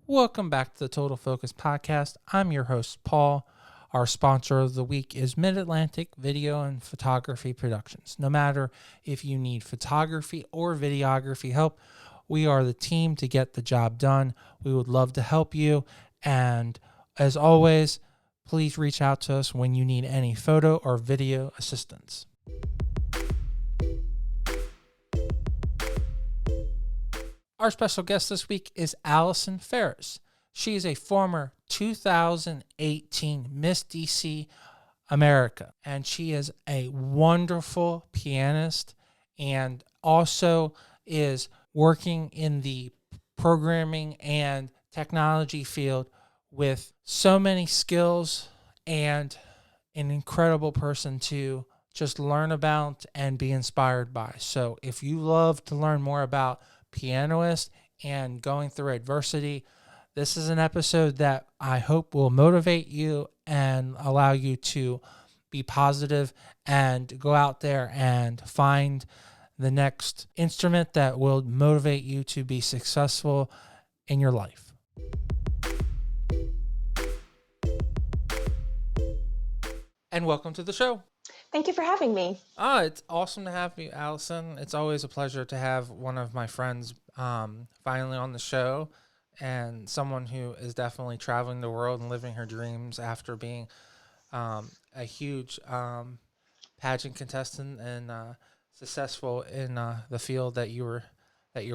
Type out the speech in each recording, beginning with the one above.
Welcome back to the Total Focus Podcast. I'm your host, Paul. Our sponsor of the week is Mid-Atlantic Video and Photography Productions. No matter if you need photography or videography help, we are the team to get the job done. We would love to help you. And as always, please reach out to us when you need any photo or video assistance. Our special guest this week is Allison Farris. She is a former 2018 Miss DC America, and she is a wonderful pianist and also is working in the programming and technology field with so many skills and an incredible person to just learn about and be inspired by. So if you love to learn more about pianist and going through adversity, this is an episode that I hope will motivate you and allow you to be positive and go out there and find the next instrument that will motivate you to be successful in your life. And welcome to the show. Thank you for having me. It's awesome to have you, Allison. It's always a pleasure to have one of my friends finally on the show, and someone who is definitely traveling the world and living her dreams after being a huge pageant contestant and successful in the field that you're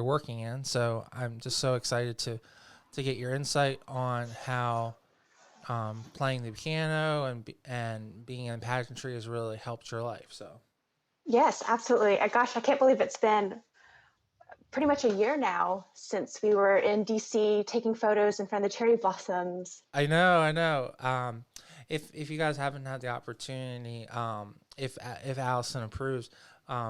working in. So I'm just so excited to get your insight on how playing the piano and being in pageantry has really helped your life. So Yes, absolutely. Gosh, I can't believe it's been pretty much a year now since we were in DC taking photos in front of the cherry blossoms. I know. If you guys haven't had the opportunity, if Allison approves,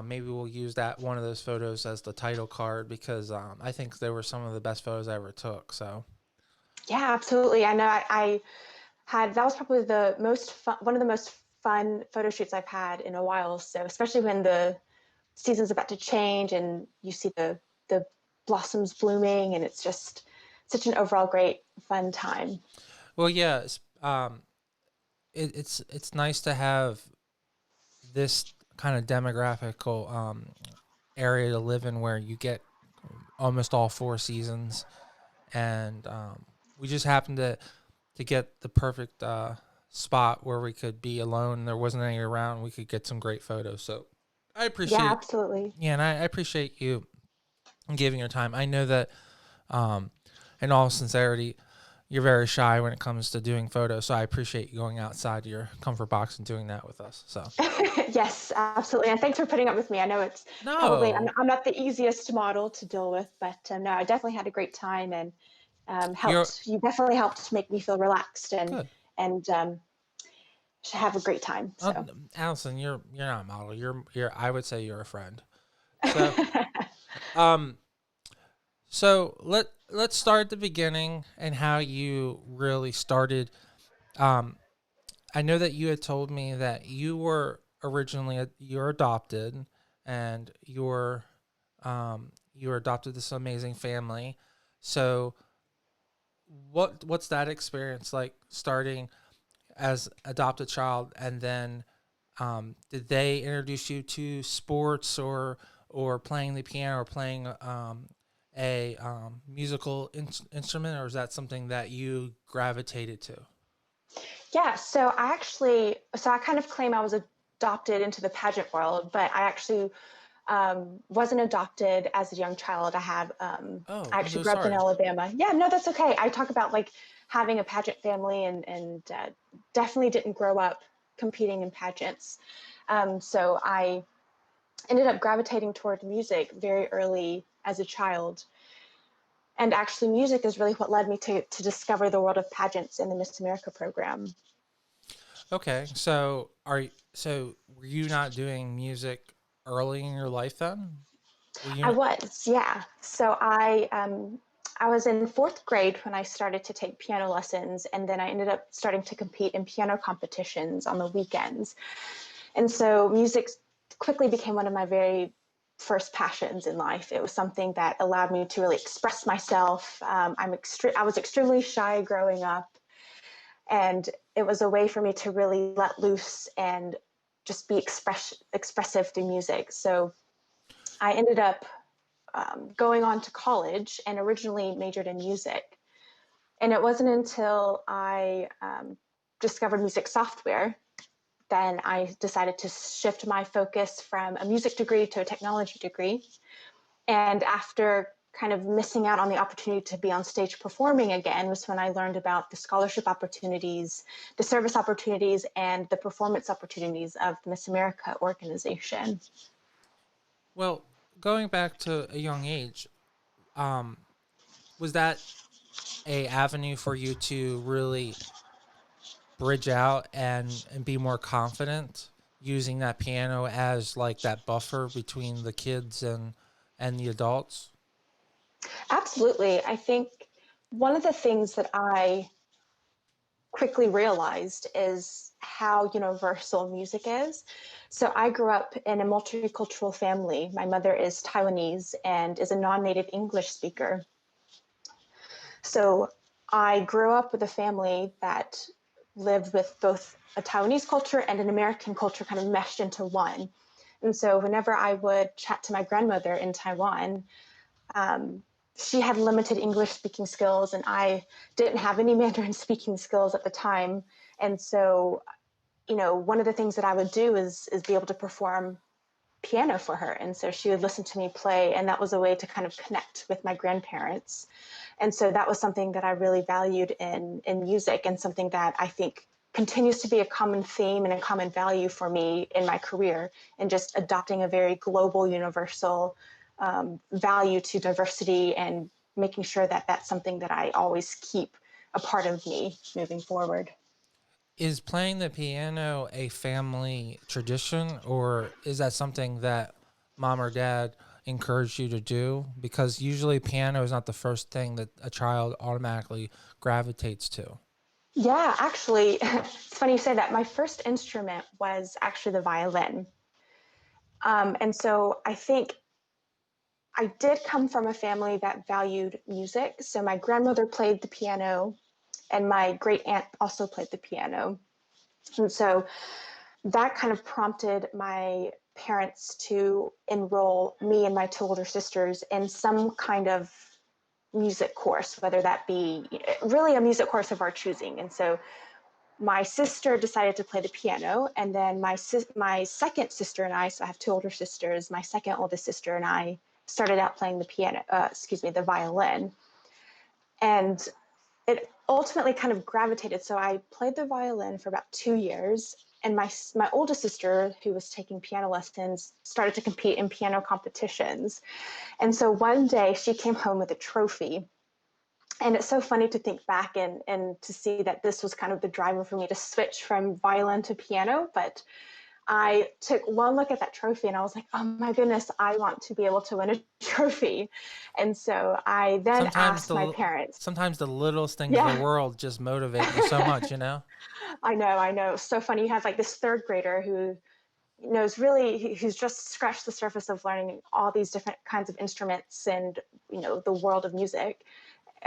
maybe we'll use that one of those photos as the title card, because I think they were some of the best photos I ever took. So Yeah, absolutely. I know I had, that was probably the most fun, one of the most fun photo shoots I've had in a while. So especially when the season's about to change and you see the blossoms blooming, and it's just such an overall great fun time. well, yeah, it's nice to have this kind of demographical area to live in where you get almost all four seasons, and we just happened to get the perfect spot where we could be alone and there wasn't any around. We could get some great photos. So I Yeah, appreciate, absolutely. yeah, and I appreciate you giving your time. I know that, in all sincerity, you're very shy when it comes to doing photos. So I appreciate you going outside your comfort box and doing that with us. So Yes, absolutely. And thanks for putting up with me. I know it's probably, no, I'm not the easiest model to deal with, but no, I definitely had a great time, and you're you definitely helped make me feel relaxed good. and have a great time. So Allison, you're not a model. You're I would say you're a friend. So um so let's start at the beginning and how you really started. Um I know that you had told me that you were originally you're adopted, and you were adopted this amazing family. So what's that experience like, starting as adopted child, and then did they introduce you to sports or playing the piano or playing a musical instrument, or is that something that you gravitated to? yeah, so I kind of claim I was adopted into the pageant world, but I actually wasn't adopted as a young child. Oh, I I'm actually so grew up in sorry. Alabama. Yeah, no, that's okay. I talk about like having a pageant family, and definitely didn't grow up competing in pageants. So I ended up gravitating toward music very early as a child. And actually, music is really what led me to discover the world of pageants in the Miss America program. Okay, so were you not doing music early in your life then? Were you I not? was, yeah. So I was in fourth grade when I started to take piano lessons, and then I ended up starting to compete in piano competitions on the weekends. And so music quickly became one of my very first passions in life. It was something that allowed me to really express myself. I was extremely shy growing up, and it was a way for me to really let loose and just be expressive through music. So I ended up going on to college and originally majored in music. And it wasn't until I discovered music software then I decided to shift my focus from a music degree to a technology degree. And after kind of missing out on the opportunity to be on stage performing again was when I learned about the scholarship opportunities, the service opportunities, and the performance opportunities of the Miss America organization. Well, going back to a young age, um, was that a avenue for you to really bridge out and be more confident using that piano as like that buffer between the kids and the adults? Absolutely. I think one of the things that I quickly realized is how universal music is. So I grew up in a multicultural family. My mother is Taiwanese and is a non-native English speaker. So I grew up with a family that lived with both a Taiwanese culture and an American culture kind of meshed into one. And so whenever I would chat to my grandmother in Taiwan, um, she had limited English speaking skills, and I didn't have any Mandarin speaking skills at the time. And so, one of the things that I would do is be able to perform piano for her. And so she would listen to me play, and that was a way to kind of connect with my grandparents. And so that was something that I really valued in music, and something that I think continues to be a common theme and a common value for me in my career, and just adopting a very global, universal value to diversity, and making sure that that's something that I always keep a part of me moving forward. Is playing the piano a family tradition, or is that something that mom or dad encouraged you to do? Because usually piano is not the first thing that a child automatically gravitates to. Yeah, actually, it's funny you say that. My first instrument was actually the violin. And so I think I did come from a family that valued music. So my grandmother played the piano, and my great aunt also played the piano. And so that kind of prompted my parents to enroll me and my two older sisters in some kind of music course, whether that be really a music course of our choosing. And so my sister decided to play the piano, and then my second sister and I, so I have two older sisters, my second oldest sister and I started out playing the violin. And it ultimately kind of gravitated. So I played the violin for about 2 years, and my oldest sister, who was taking piano lessons, started to compete in piano competitions. And so one day she came home with a trophy. And it's so funny to think back and to see that this was kind of the driver for me to switch from violin to piano. But I took one look at that trophy and I was like, oh my goodness, I want to be able to win a trophy. And so I then Sometimes asked my the parents. sometimes the littlest things of the Yeah, world just motivate you so much, you know? I know. So funny. You have like this third grader who knows really, who's just scratched the surface of learning all these different kinds of instruments and, the world of music,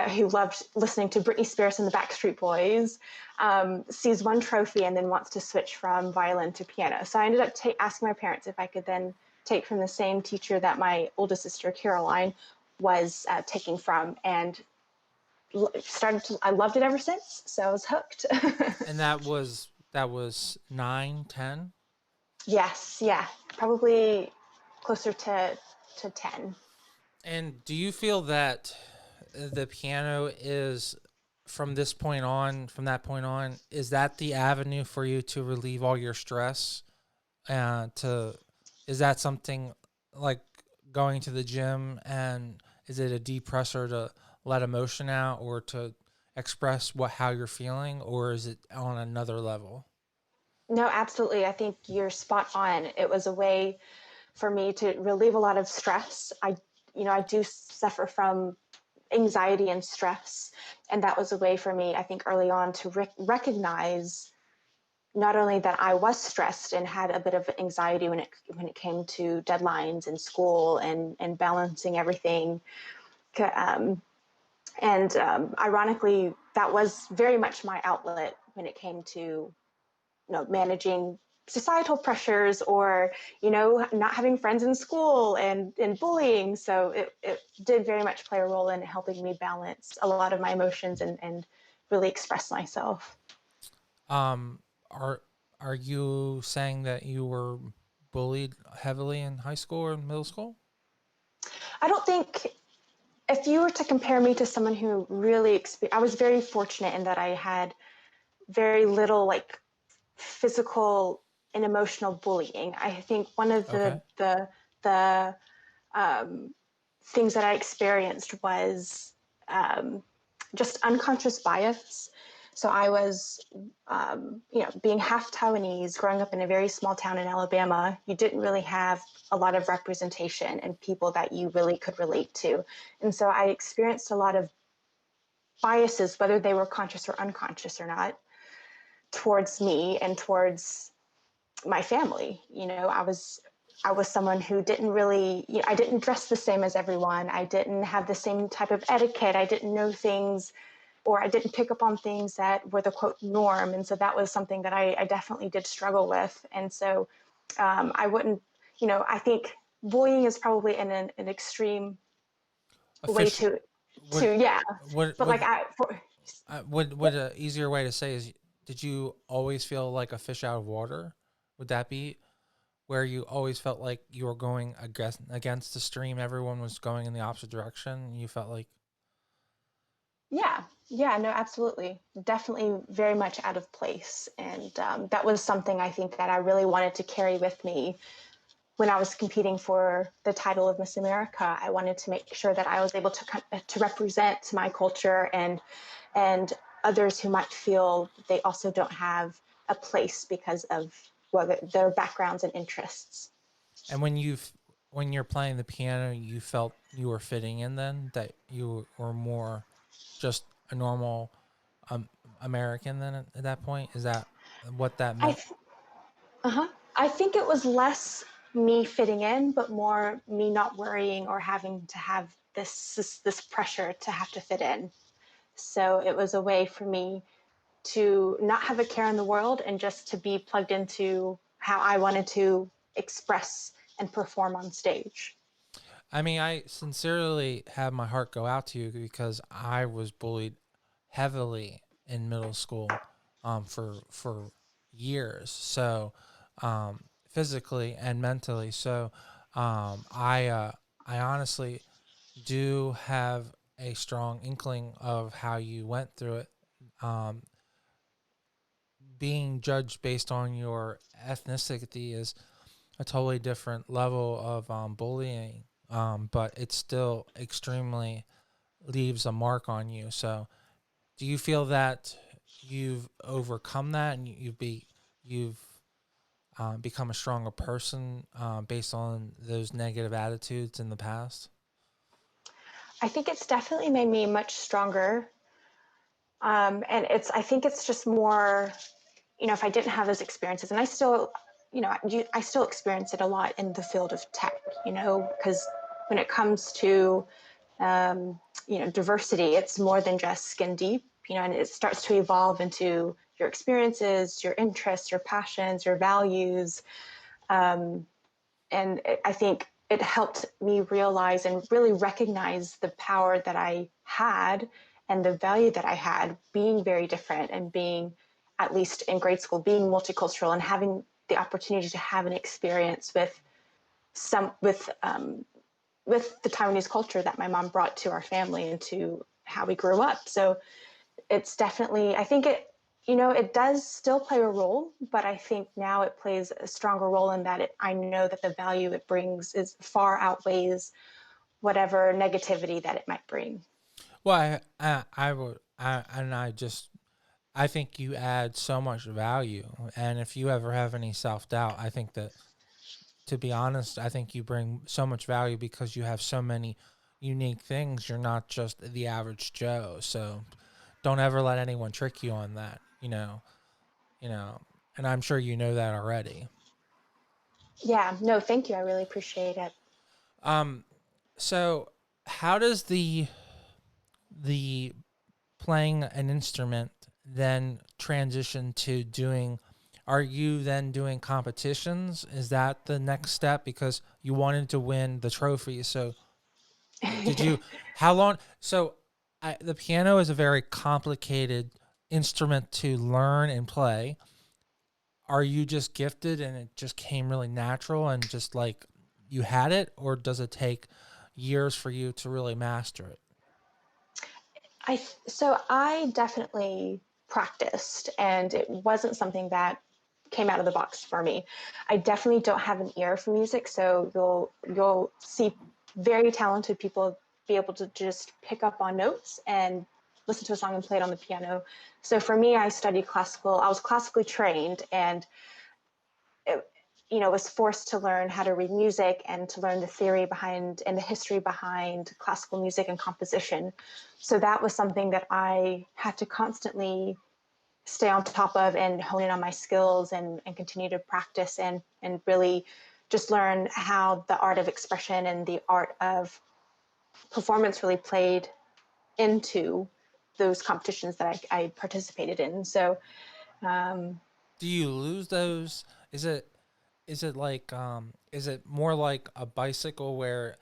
who loved listening to Britney Spears and the Backstreet Boys, sees one trophy and then wants to switch from violin to piano. So I ended up asking my parents if I could then take from the same teacher that my oldest sister, Caroline, was taking from, and I loved it ever since. So I was hooked. And that was 9, 10. Yes, yeah, probably closer to 10. And do you feel that the piano is from that point on, is that the avenue for you to relieve all your stress? To Is that something like going to the gym, and is it a depressor to let emotion out or to express how you're feeling, or is it on another level? No, absolutely. I think you're spot on. It was a way for me to relieve a lot of stress. I do suffer from anxiety and stress, and that was a way for me, I think, early on to recognize not only that I was stressed and had a bit of anxiety when it came to deadlines in school and balancing everything. Ironically, that was very much my outlet when it came to, managing societal pressures or, not having friends in school and bullying. So it did very much play a role in helping me balance a lot of my emotions and really express myself. Um, are are you saying that you were bullied heavily in high school or middle school? I don't think if you were to compare me to someone who really I was very fortunate in that I had very little like physical and emotional bullying. I think one of Okay. the um, things that I experienced was um, just unconscious bias. So I was, being half Taiwanese, growing up in a very small town in Alabama. You didn't really have a lot of representation and people that you really could relate to, and so I experienced a lot of biases, whether they were conscious or unconscious or not, towards me and towards my family. I was someone who didn't really, I didn't dress the same as everyone. I didn't have the same type of etiquette. I didn't know things, or I didn't pick up on things that were the quote norm. And so that was something that I definitely did struggle with. And so I wouldn't, I think bullying is probably in an extreme way Official would yeah. would But like would would a easier way to say is, did you always feel like a fish out of water? Would that be where you always felt like you were going against the stream? Everyone was going in the opposite direction. You felt like, Yeah, yeah, no, absolutely. Definitely very much out of place. And that was something I think that I really wanted to carry with me when I was competing for the title of Miss America. I wanted to make sure that I was able to represent my culture and others who might feel they also don't have a place because of their backgrounds and interests. and when you're playing the piano, you felt you were fitting in. Then that you were more just a normal um, American. Then at that point, is that what that I meant? Uh-huh. I think it was less me fitting in, but more me not worrying or having to have this pressure to have to fit in. So it was a way for me to not have a care in the world and just to be plugged into how I wanted to express and perform on stage. I mean, I sincerely have my heart go out to you because I was bullied heavily in middle school, for years. So, physically and mentally. So, I honestly do have a strong inkling of how you went through it. Um, Being judged based on your ethnicity is a totally different level of bullying, but it still extremely leaves a mark on you. So, do you feel that you've overcome that and you've become a stronger person based on those negative attitudes in the past? I think it's definitely made me much stronger. And I think it's just more, if I didn't have those experiences, and I still, I still experience it a lot in the field of tech, because when it comes to, diversity, it's more than just skin deep, and it starts to evolve into your experiences, your interests, your passions, your values. Um, I think it helped me realize and really recognize the power that I had and the value that I had being very different and being, at least in grade school, being multicultural and having the opportunity to have an experience some with the Taiwanese culture that my mom brought to our family and to how we grew up. So it's definitely, I think it does still play a role, but I think now it plays a stronger role in that I know that the value it brings is far outweighs whatever negativity that it might bring. Well, I would, and I just, I think you add so much value. And if you ever have any self doubt, I think that, to be honest, I think you bring so much value because you have so many unique things. You're not just the average Joe. So don't ever let anyone trick you on that. You know, And I'm sure you know that already. Yeah, no, thank you. I really appreciate it. Um, so how does the playing an instrument then transition to doing, are you then doing competitions? Is that the next step because you wanted to win the trophy? So did you, how long? So the piano is a very complicated instrument to learn and play. Are you just gifted and it just came really natural and just like you had it, or does it take years for you to really master it? So I definitely practiced, and it wasn't something that came out of the box for me. I definitely don't have an ear for music, so you'll see very talented people be able to just pick up on notes and listen to a song and play it on the piano. So for me, I studied classical. I was classically trained, and it, was forced to learn how to read music and to learn the theory behind and the history behind classical music and composition. So that was something that I had to constantly stay on top of and hone in on my skills and continue to practice and really just learn how the art of expression and the art of performance really played into those competitions that I participated in. So um, Do you lose those? Is it like is it more like a bicycle where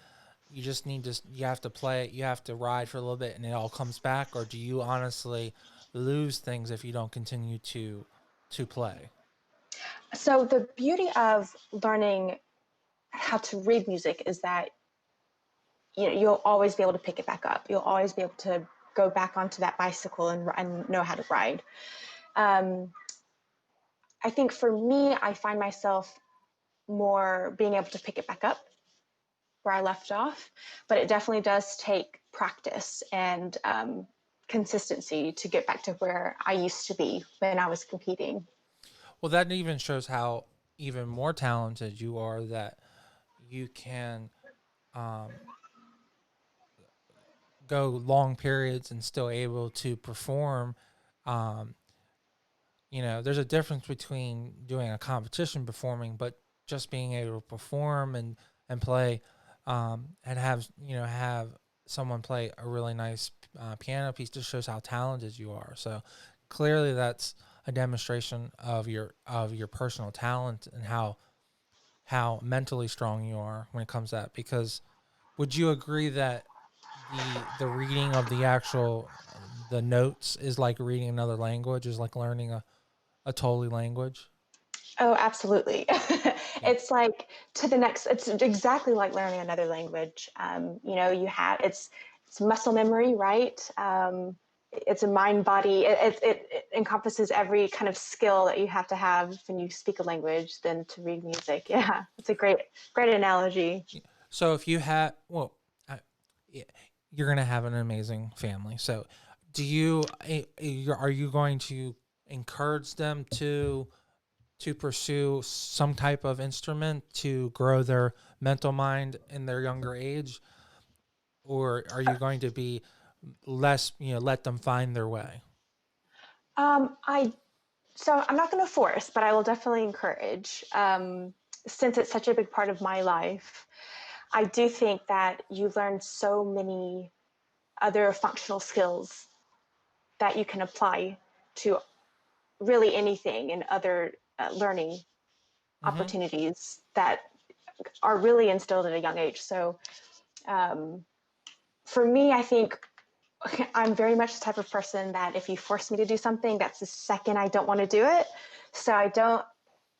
you just need to, you have to play, you have to ride for a little bit and it all comes back, or do you honestly lose things if you don't continue to play? so the beauty of learning how to read music is that you'll always be able to pick it back up. You'll always be able to go back onto that bicycle and know how to ride. Um, I think for me, I find myself more being able to pick it back up where I left off, but it definitely does take practice and consistency to get back to where I used to be when I was competing. Well, that even shows how even more talented you are, that you can um, go long periods and still able to perform. Um, there's a difference between doing a competition performing, but just being able to perform and play, and have someone play a really nice piano piece just shows how talented you are. So clearly, that's a demonstration of your personal talent and how mentally strong you are when it comes to that. Because would you agree that the reading of the actual the notes is like reading another language, is like learning a totally language? Oh, absolutely. Yeah. It's like to the next, it's exactly like learning another language. It's muscle memory, right? It's a mind body. It encompasses every kind of skill that you have to have when you speak a language than to read music. Yeah, it's a great analogy. So if you have, well, yeah, you're gonna have an amazing family. So, do you are you going to encourage them to pursue some type of instrument to grow their mental mind in their younger age, or are you going to be less, let them find their way? I So I'm not going to force, but I will definitely encourage. Since it's such a big part of my life, I do think that you learn so many other functional skills that you can apply to really anything and other learning Mm-hmm. opportunities that are really instilled at a young age. So um, for me, I think I'm very much the type of person that if you force me to do something, that's the second I don't want to do it. So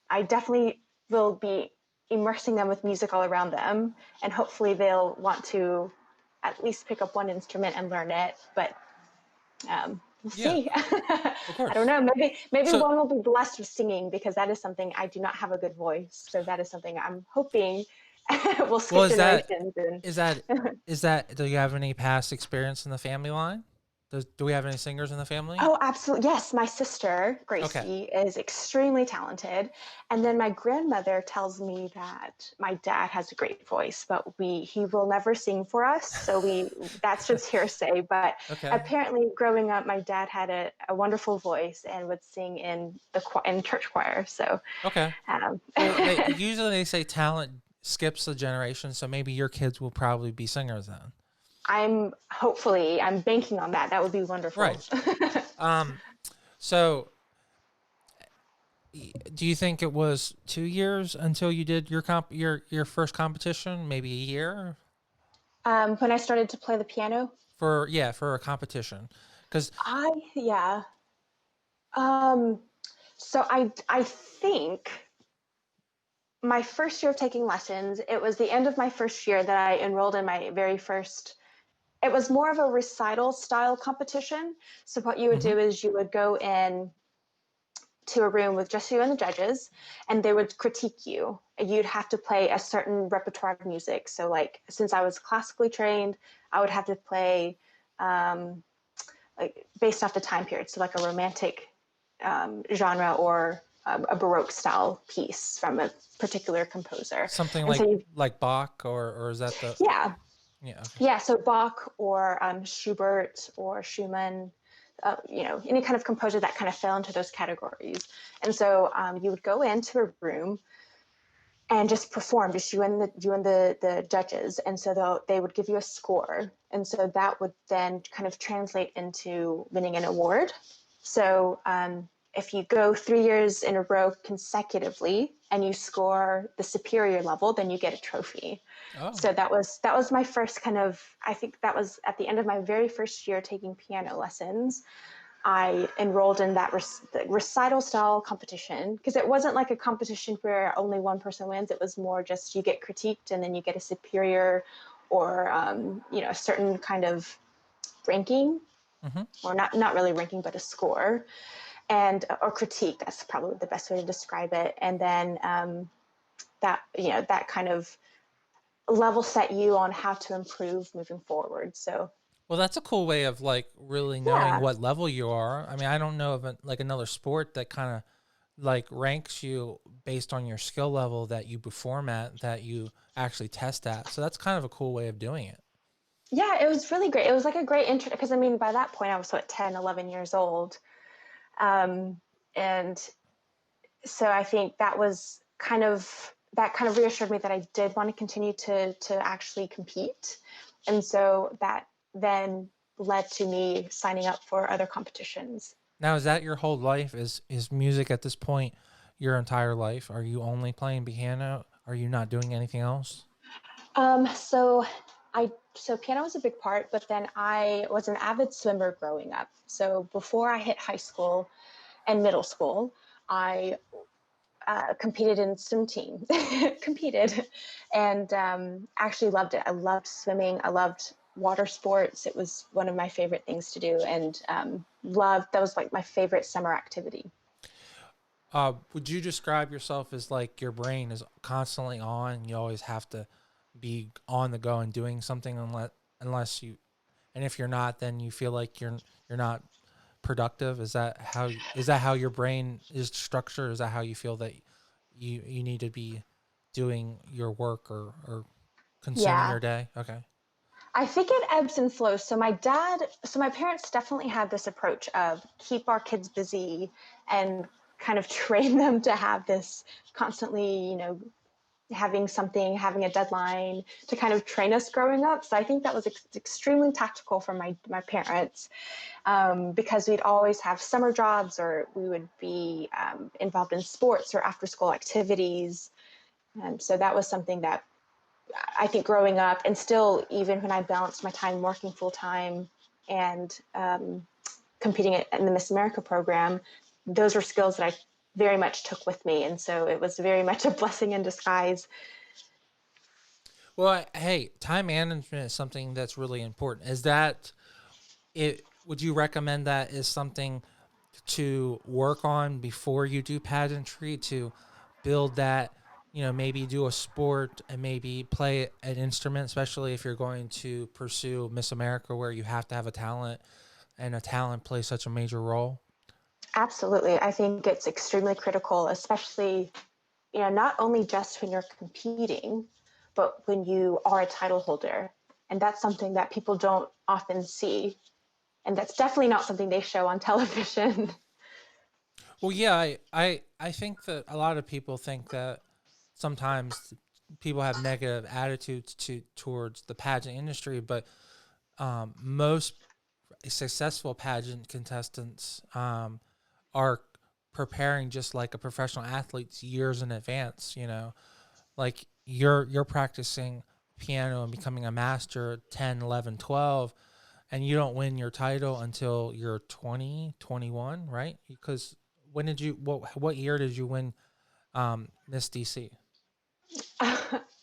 I definitely will be immersing them with music all around them, and hopefully they'll want to at least pick up one instrument and learn it. But we'll Yeah, see. of I don't course. know. Maybe So, one will be blessed with singing because that is something I do not have a good voice. So that is something I'm hoping will well, skip generations. And is that do you have any past experience in the family line? Do we have any singers in the family? Oh, absolutely. Yes, my sister, Okay. Gracie, is extremely talented. And then my grandmother tells me that my dad has a great voice, but he will never sing for us. So that's just hearsay. But Okay. apparently growing up, my dad had a wonderful voice and would sing in in church choir. So Okay. um, Well, they say talent skips a generation, so maybe your kids will probably be singers then. I'm banking on that. That would be wonderful. Right. Um. So, do you think it was 2 years until you did your first competition? Maybe a year When I started to play the piano, for a competition, because yeah. Um, so I think my first year of taking lessons, it was the end of my first year that I enrolled in my very first. It was more of a recital style competition. So what you would do is you would go in to a room with just you and the judges, and they would critique you. You'd have to play a certain repertoire of music. So, like, since I was classically trained, I would have to play like based off the time period. So, like a romantic genre or a Baroque style piece from a particular composer. something And so, like Bach, or is that the yeah, yeah? Okay. yeah. So Bach or Schubert or Schumann, any kind of composer that kind of fell into those categories. And so you would go into a room and just perform, just you and the judges. And so they would give you a score, and so that would then kind of translate into winning an award. So if you go 3 years in a row consecutively and you score the superior level, then you get a trophy. Oh, So that was my first kind of, I think that was at the end of my very first year taking piano lessons. I enrolled in that recital style competition, because it wasn't like a competition where only one person wins. It was more just you get critiqued and then you get a superior or a certain kind of ranking, mm-hmm. or not really ranking, but a score, and or critique. That's probably the best way to describe it. And then that kind of level set you on how to improve moving forward. So Well, that's a cool way of like really knowing yeah. what level you are. I mean, I don't know of like another sport that kind of like ranks you based on your skill level that you perform at, that you actually test at. So that's kind of a cool way of doing it. Yeah, it was really great. It was like a great intro, because I mean, by that point I was 10, 11 years old. And so I think that kind of reassured me that I did want to continue to actually compete. And so that then led to me signing up for other competitions. Now, is that your whole life? Is music at this point your entire life? Are you only playing piano? Are you not doing anything else? Um, so so piano was a big part, but then I was an avid swimmer growing up. So before I hit high school and middle school, I competed in swim team, competed, and actually loved it. I loved swimming. I loved water sports. It was one of my favorite things to do, and that was like my favorite summer activity. Would you describe yourself as like your brain is constantly on? You always have to be on the go and doing something, unless you, and if you're not, then you feel like you're not productive. Is that how your brain is structured? Is that how you feel that you need to be doing your work, or consuming Yeah, your day? Okay. I think it ebbs and flows. So my parents definitely had this approach of keep our kids busy and kind of train them to have this constantly, having a deadline, to kind of train us growing up. So I think that was extremely tactical from my parents, because we'd always have summer jobs, or we would be involved in sports or after school activities. And so that was something that I think growing up, and still even when I balanced my time working full time and competing in the Miss America program, those were skills that I very much took with me. And so it was very much a blessing in disguise. Well, hey, time management is something that's really important. Is that it? Would you recommend that as something to work on before you do pageantry, to build that, maybe do a sport and maybe play an instrument, especially if you're going to pursue Miss America, where you have to have a talent and a talent play such a major role? Absolutely. I think it's extremely critical, especially, not only just when you're competing, but when you are a title holder. And that's something that people don't often see. And that's definitely not something they show on television. Well, yeah, I think that a lot of people think that sometimes people have negative attitudes towards the pageant industry, but most successful pageant contestants are preparing just like a professional athlete's years in advance. Like you're practicing piano and becoming a master at 10, 11, 12, and you don't win your title until you're 20, 21, right? Because when did you what year did you win Miss DC?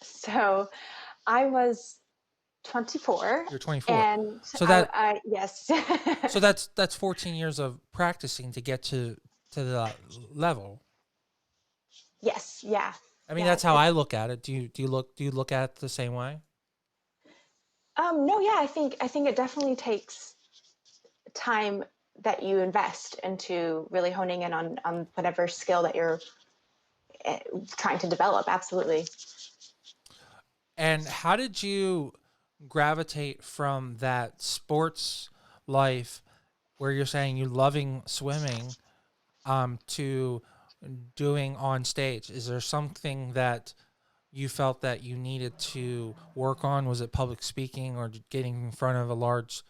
So I was 24, You're 24. and So that yes. that's 14 years of practicing to get to the level. Yes, yeah. I mean, Yeah, that's how I look at it. Do you look at it the same way? no, yeah, I think it definitely takes time that you invest into really honing in on whatever skill that you're trying to develop. Absolutely. And how did you gravitate from that sports life where you're saying you loving swimming to doing on stage? Is there something that you felt that you needed to work on? Was it public speaking or getting in front of a large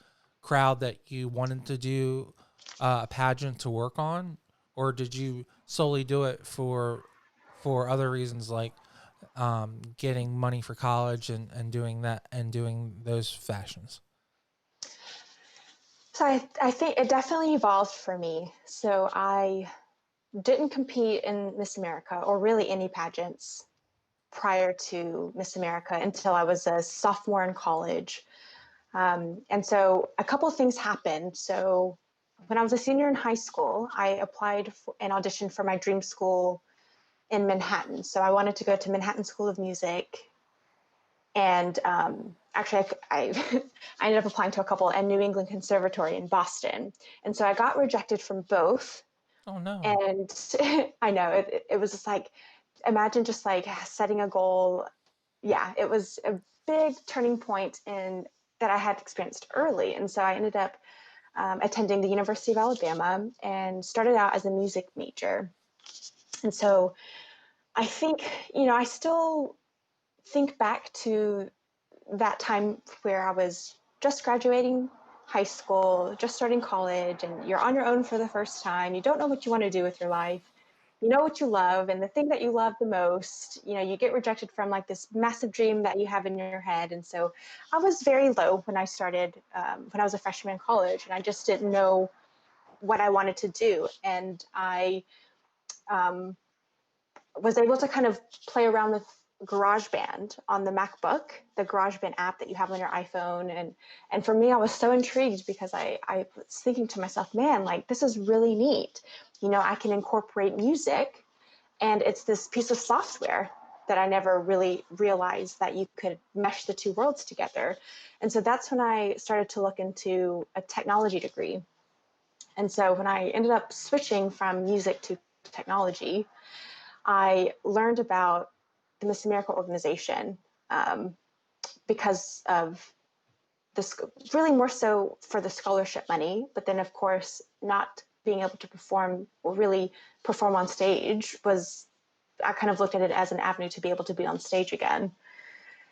crowd that you wanted to do a pageant to work on, or did you solely do it for other reasons like getting money for college and doing that and doing those fashions? So I think it definitely evolved for me. So I didn't compete in Miss America or really any pageants prior to Miss America until I was a sophomore in college. And so a couple of things happened. So when I was a senior in high school, I applied for an audition for my dream school in Manhattan. So I wanted to go to Manhattan School of Music. And actually, I I ended up applying to a couple and New England Conservatory in Boston. And so I got rejected from both. Oh no. And I know it was just like, imagine just like setting a goal. Yeah, it was a big turning point in that I had experienced early. And so I ended up attending the University of Alabama and started out as a music major. And so I think, I still think back to that time where I was just graduating high school, just starting college, and you're on your own for the first time. You don't know what you want to do with your life. You know what you love, and the thing that you love the most, you get rejected from like this massive dream that you have in your head. And so I was very low when I started, when I was a freshman in college, and I just didn't know what I wanted to do. And I um, was able to kind of play around with GarageBand on the MacBook, the GarageBand app that you have on your iPhone. And for me, I was so intrigued because I was thinking to myself, man, like this is really neat. I can incorporate music, and it's this piece of software that I never really realized that you could mesh the two worlds together. And so that's when I started to look into a technology degree. And so when I ended up switching from music to technology, I learned about the Miss America organization um, because of this, really more so for the scholarship money, but then of course not being able to perform or really perform on stage was, I kind of looked at it as an avenue to be able to be on stage again.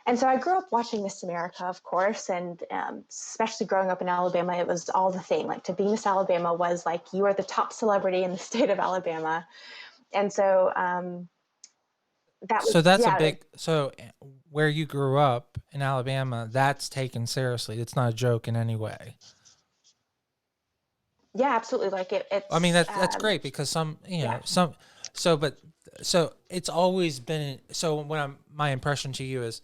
And so I grew up watching Miss America, of course, and especially growing up in Alabama, it was all the thing. Like to be Miss Alabama was like you are the top celebrity in the state of Alabama. And so that So was, that's a yeah. big so where you grew up in Alabama, that's taken seriously. It's not a joke in any way. Yeah, absolutely. Like I mean it's that's great because some yeah. some so but so it's always been so when I'm my impression to you is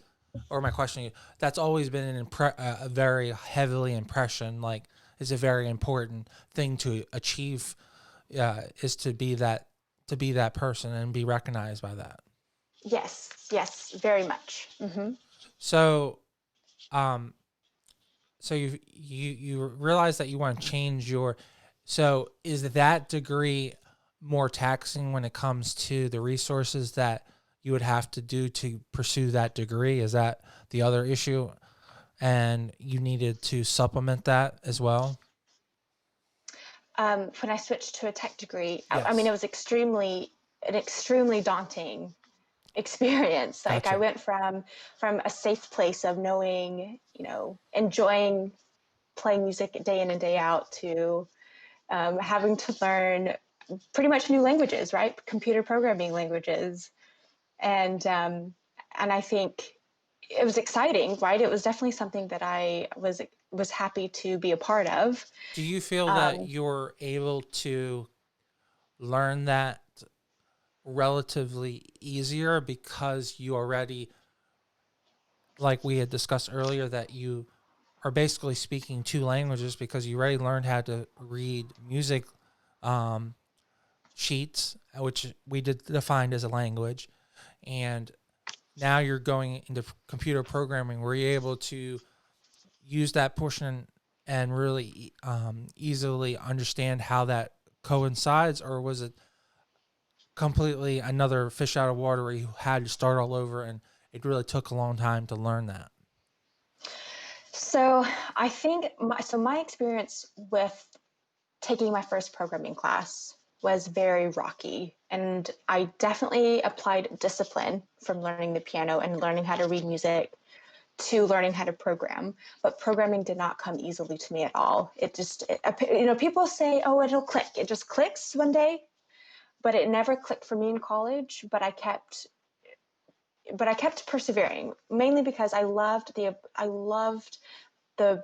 or my question to you that's always been a very heavily impression like is a very important thing to achieve is to be that person and be recognized by that. Yes, yes, very much. So um So you realize that you want to change your. So is that degree more taxing when it comes to the resources that you would have to do to pursue that degree? Is that the other issue, and you needed to supplement that as well? When I switched to a tech degree, I mean, Yes. it was an extremely daunting experience. Like I Gotcha. went from a safe place of knowing, enjoying playing music day in and day out to having to learn pretty much new languages, right? Computer programming languages, and I think it was exciting, right? It was definitely something that I was happy to be a part of. Do you feel that Um, you're able to learn that relatively easier because you already, like we had discussed earlier, that you are basically speaking two languages because you already learned how to read music um, sheets, which we did defined as a language, and now you're going into computer programming where you're able to use that portion and really easily understand how that coincides, or was it completely another fish out of water where you had to start all over and it really took a long time to learn that? so I think my experience with taking my first programming class was very rocky, and I definitely applied discipline from learning the piano and learning how to read music to learning how to program. But programming did not come easily to me at all. People say, oh, it'll click. It just clicks one day, but it never clicked for me in college. But I kept persevering, mainly because I loved the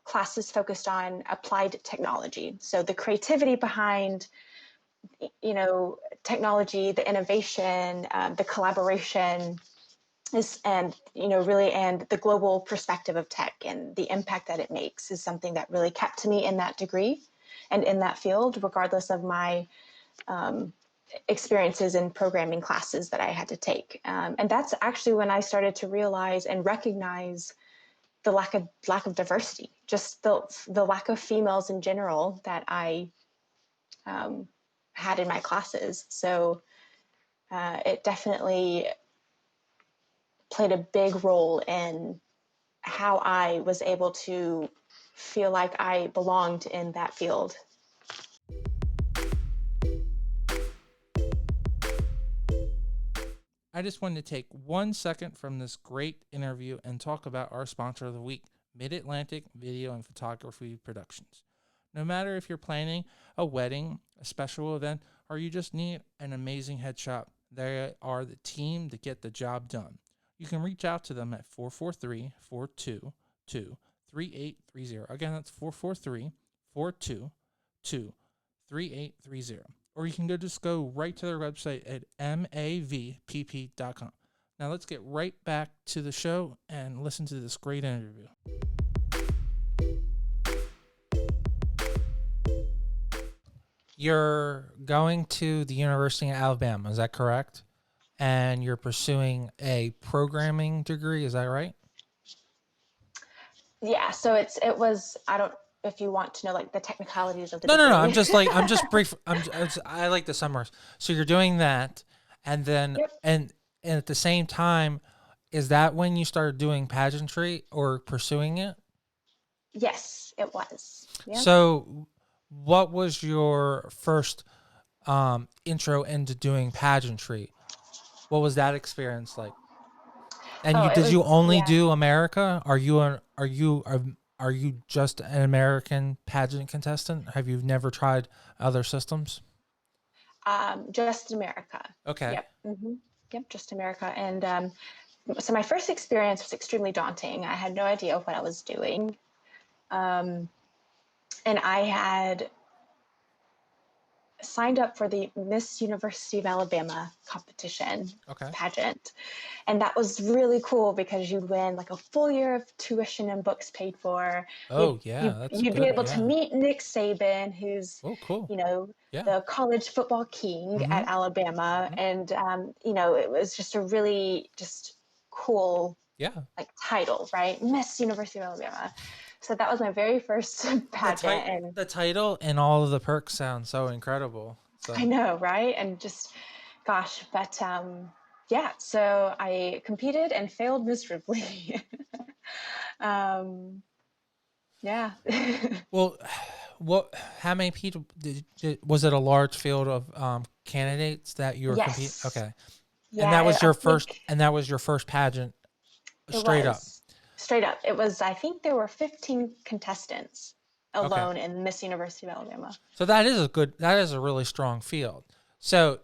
classes focused on applied technology. So the creativity behind, technology, the innovation, the collaboration and the global perspective of tech and the impact that it makes is something that really kept me in that degree and in that field, regardless of my experiences in programming classes that I had to take. And that's actually when I started to realize and recognize the lack of diversity, just the lack of females in general that I had in my classes. So it definitely played a big role in how I was able to feel like I belonged in that field. I just wanted to take 1 second from this great interview and talk about our sponsor of the week, Mid Atlantic Video and Photography Productions. No matter if you're planning a wedding, a special event, or you just need an amazing headshot, they are the team to get the job done. You can reach out to them at 443-422-3830. Again, that's 443-422-3830. Or you can go right to their website at mavpp.com. Now let's get right back to the show and listen to this great interview. You're going to the University of Alabama, is that correct? And you're pursuing a programming degree, is that right? Yeah, so it was, I don't, if you want to know like the technicalities of the No. degree. I'm just brief. I like the summers. So you're doing that, and then Yep. and at the same time, is that when you started doing pageantry or pursuing it? Yes, it was. Yep. So, what was your first intro into doing pageantry? What was that experience like? And Oh, you it did you was, only yeah. do America? Are you just an American pageant contestant? Have you never tried other systems? Just America. Okay. Yep. Yep, just America. And so my first experience was extremely daunting. I had no idea what I was doing. Um, and I had signed up for the Miss University of Alabama competition Okay. pageant. And that was really cool because you'd win like a full year of tuition and books paid for. Oh yeah, that's You'd be good. able to Yeah. meet Nick Saban, who's, Oh, cool. you know, Yeah. the college football king Mm-hmm. at Alabama. Mm-hmm. And, it was just a really just cool Yeah. like title, right? Miss University of Alabama. So that was my very first pageant, and The title and all of the perks sound so incredible. So I know, right? And just, gosh, but yeah, so I competed and failed miserably. um, yeah. well, what? How many people was it? A large field of candidates that you were competing? Yes. Okay, and that Yeah, was I your first. think And that was your first pageant, it straight up. was straight up. It was, I think there were 15 contestants Okay, alone in Miss University of Alabama. so that is a good. That is a really strong field. So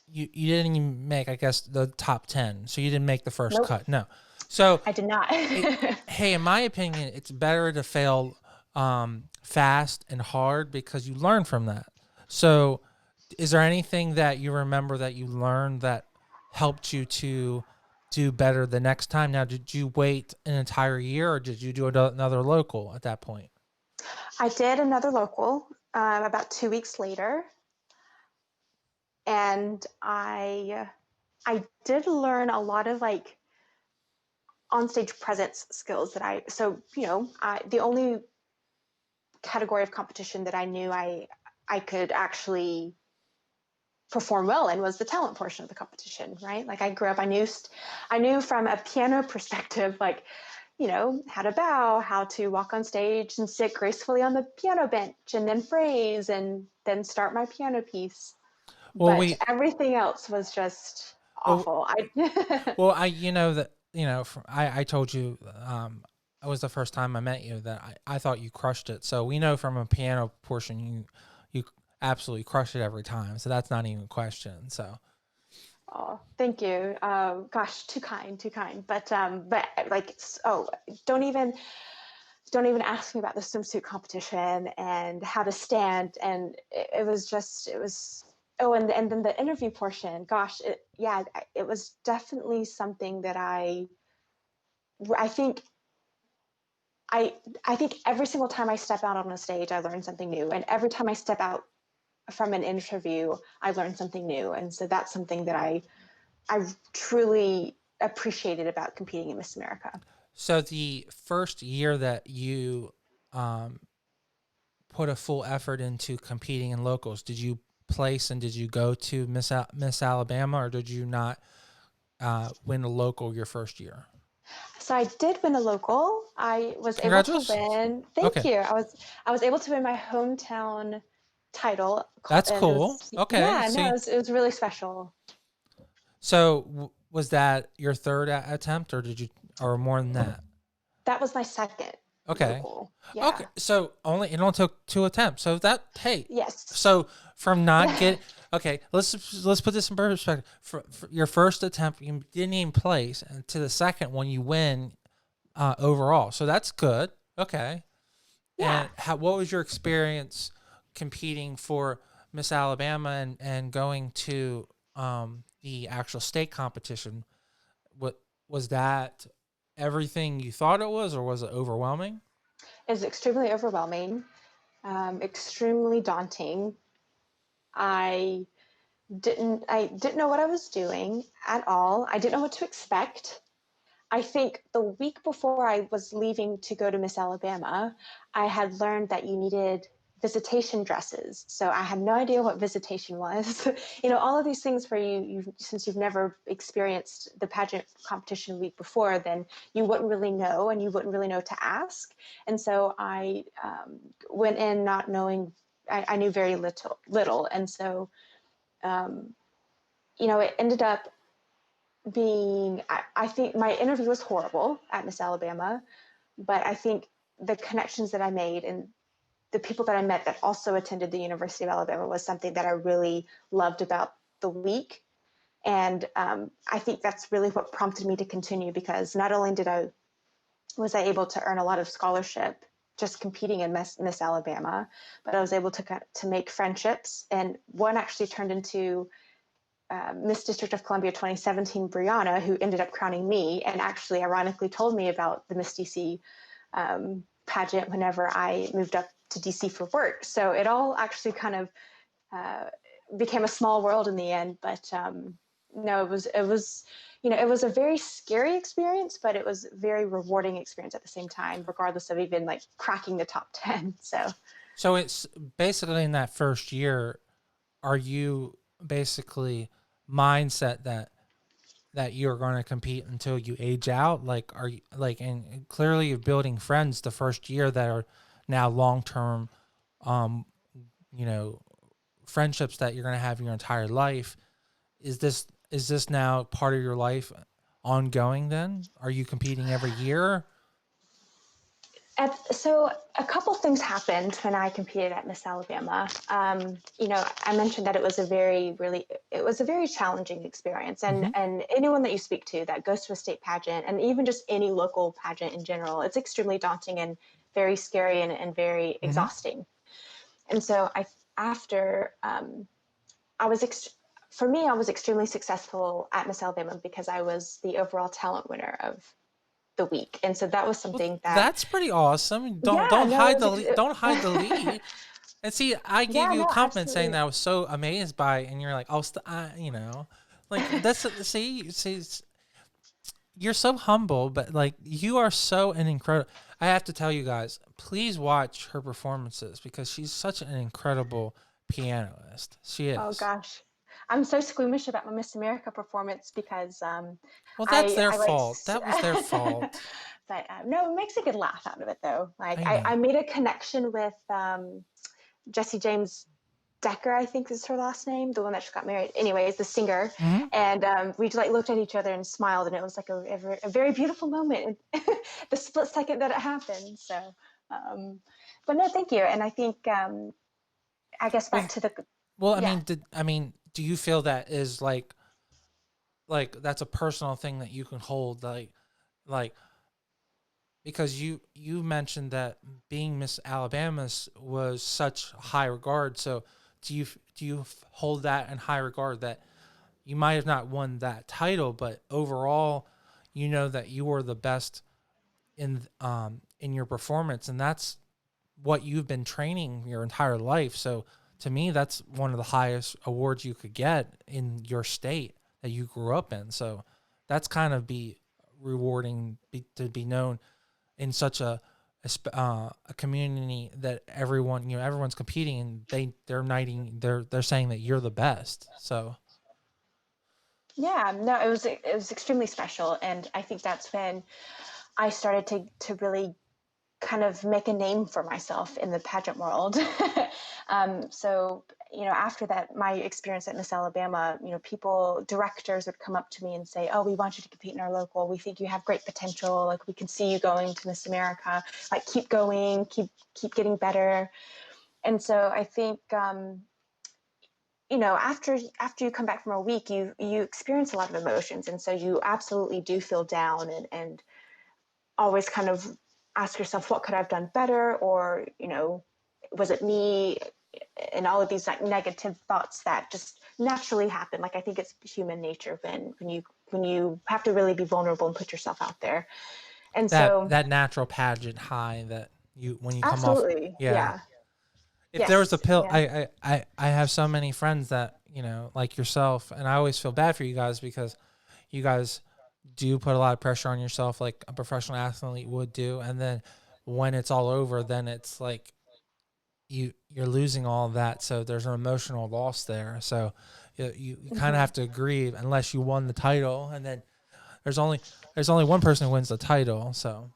you didn't even make, I guess, the top 10. So you didn't make the first Nope, cut. No. So I did not. hey, in my opinion, it's better to fail fast and hard because you learn from that. So, is there anything that you remember that you learned that helped you to do better the next time? Now, did you wait an entire year, or did you do another local at that point? I did another local about 2 weeks later, and I did learn a lot of like onstage presence skills that the only category of competition that I knew I could actually perform well in was the talent portion of the competition, right? Like I grew up, I knew from a piano perspective, like, how to bow, how to walk on stage and sit gracefully on the piano bench and then phrase and then start my piano piece. Well, But everything else was just well, awful. I I told you it was the first time I met you that I thought you crushed it. So we know from a piano portion you absolutely crush it every time. So that's not even a question. So Oh, thank you. Gosh, too kind, too kind. But like, oh, don't even don't even ask me about the swimsuit competition and how to stand. And it was. Oh, and then the interview portion. Gosh, it was definitely something that I think I think every single time I step out on a stage, I learn something new, and every time I step out from an interview, I learn something new, and so that's something that I truly appreciated about competing in Miss America. so the first year that you um, put a full effort into competing in locals, did you place and did you go to Miss Alabama, or did you not win a local your first year? So I did win a local. I was able to Congratulations. win. Thank Okay. you. I was able to win my hometown title, That's and it cool. was Okay. yeah, no, See, it was really special. so was that your third attempt, or did you, or more than that? That was my second Okay. local. Okay. Yeah. So it only took two attempts. So that, hey, Yes. so from not get, okay, let's put this in perspective. For your first attempt, you didn't even place, and to the second one, you win overall. So that's good. Okay. Yeah. And what was your experience competing for Miss Alabama and going to the actual state competition? What was that everything you thought it was, or was it overwhelming? It's extremely overwhelming, extremely daunting. I I didn't know what I was doing at all. I didn't know what to expect. I think the week before I was leaving to go to Miss Alabama, I had learned that you needed visitation dresses. So I had no idea what visitation was. All of these things where since you've never experienced the pageant competition week before, then you wouldn't really know and you wouldn't really know to ask. And so I went in not knowing, I knew very little. And so, um, it ended up being, I think my interview was horrible at Miss Alabama, but I think the connections that I made and the people that I met that also attended the University of Alabama was something that I really loved about the week. And I think that's really what prompted me to continue, because not only was I able to earn a lot of scholarship just competing in Miss Alabama, but I was able to make friendships, and one actually turned into Miss District of Columbia 2017, Brianna, who ended up crowning me and actually ironically told me about the Miss DC pageant whenever I moved up to DC for work. So it all actually kind of became a small world in the end. But no, it was it was a very scary experience, but it was a very rewarding experience at the same time, regardless of even like cracking the top 10. So it's basically in that first year, are you basically mindset that you're going to compete until you age out? Like, are you like, and clearly you're building friends the first year that are now long-term, um, friendships that you're going to have your entire life. Is this now part of your life ongoing then? Are you competing every year? So a couple things happened when I competed at Miss Alabama. I mentioned that it was a very challenging experience, and Mm-hmm. and anyone that you speak to that goes to a state pageant, and even just any local pageant in general, it's extremely daunting and very scary and very Mm-hmm. exhausting. And so after I was for me, I was extremely successful at Miss Alabama because I was the overall talent winner of the week, and so that was Well, something that, that's pretty awesome. Don't yeah, don't no, hide it the was, don't hide the lead. And see, I gave yeah, you a no, compliment saying absolutely. that I was so amazed by it, and you're like, like that's see, you're so humble, but like you are so an incredible. I have to tell you guys, please watch her performances because she's such an incredible pianist. She Oh is. gosh, I'm so squeamish about my Miss America performance because Well, that's I their I like, fault. That was their fault. but no, it makes a good laugh out of it though. Like I I know. made a connection with Jesse James Decker, I think is her last name, the one that just got married. Anyways, the singer, Hmm. and we like looked at each other and smiled, and it was like a very beautiful moment, the split second that it happened. So, um, but no, thank you. And I think I guess back Well, to the well, yeah. do you feel that is like that's a personal thing that you can hold like because you mentioned that being Miss Alabama was such high regard. So do you hold that in high regard that you might have not won that title, but overall, you know that you were the best in your performance, and that's what you've been training your entire life. So to me, that's one of the highest awards you could get in your state that you grew up in. So that's kind of be rewarding to be known in such a community that everyone's competing and they're saying that you're the best. So Yeah, no, it was extremely special, and I think that's when I started to really kind of make a name for myself in the pageant world. So after that, my experience at Miss Alabama, directors would come up to me and say, "Oh, we want you to compete in our local. We think you have great potential. Like we can see you going to Miss America. Like keep going, keep getting better." And so I think after you come back from a week, you experience a lot of emotions, and so you absolutely do feel down and always kind of ask yourself, what could I have done better, or was it me, and all of these like negative thoughts that just naturally happen. Like I think it's human nature when you have to really be vulnerable and put yourself out there, and that so that natural pageant high that you when you come off, absolutely, yeah. yeah, If there was a yes, pill, yeah, I have so many friends that like yourself, and I always feel bad for you guys because you guys do put a lot of pressure on yourself, like a professional athlete would do, and then when it's all over, then it's like you're losing all of that, so there's an emotional loss there. So you kind of hmm have to grieve unless you won the title, and then there's only there's only one person who wins the title. So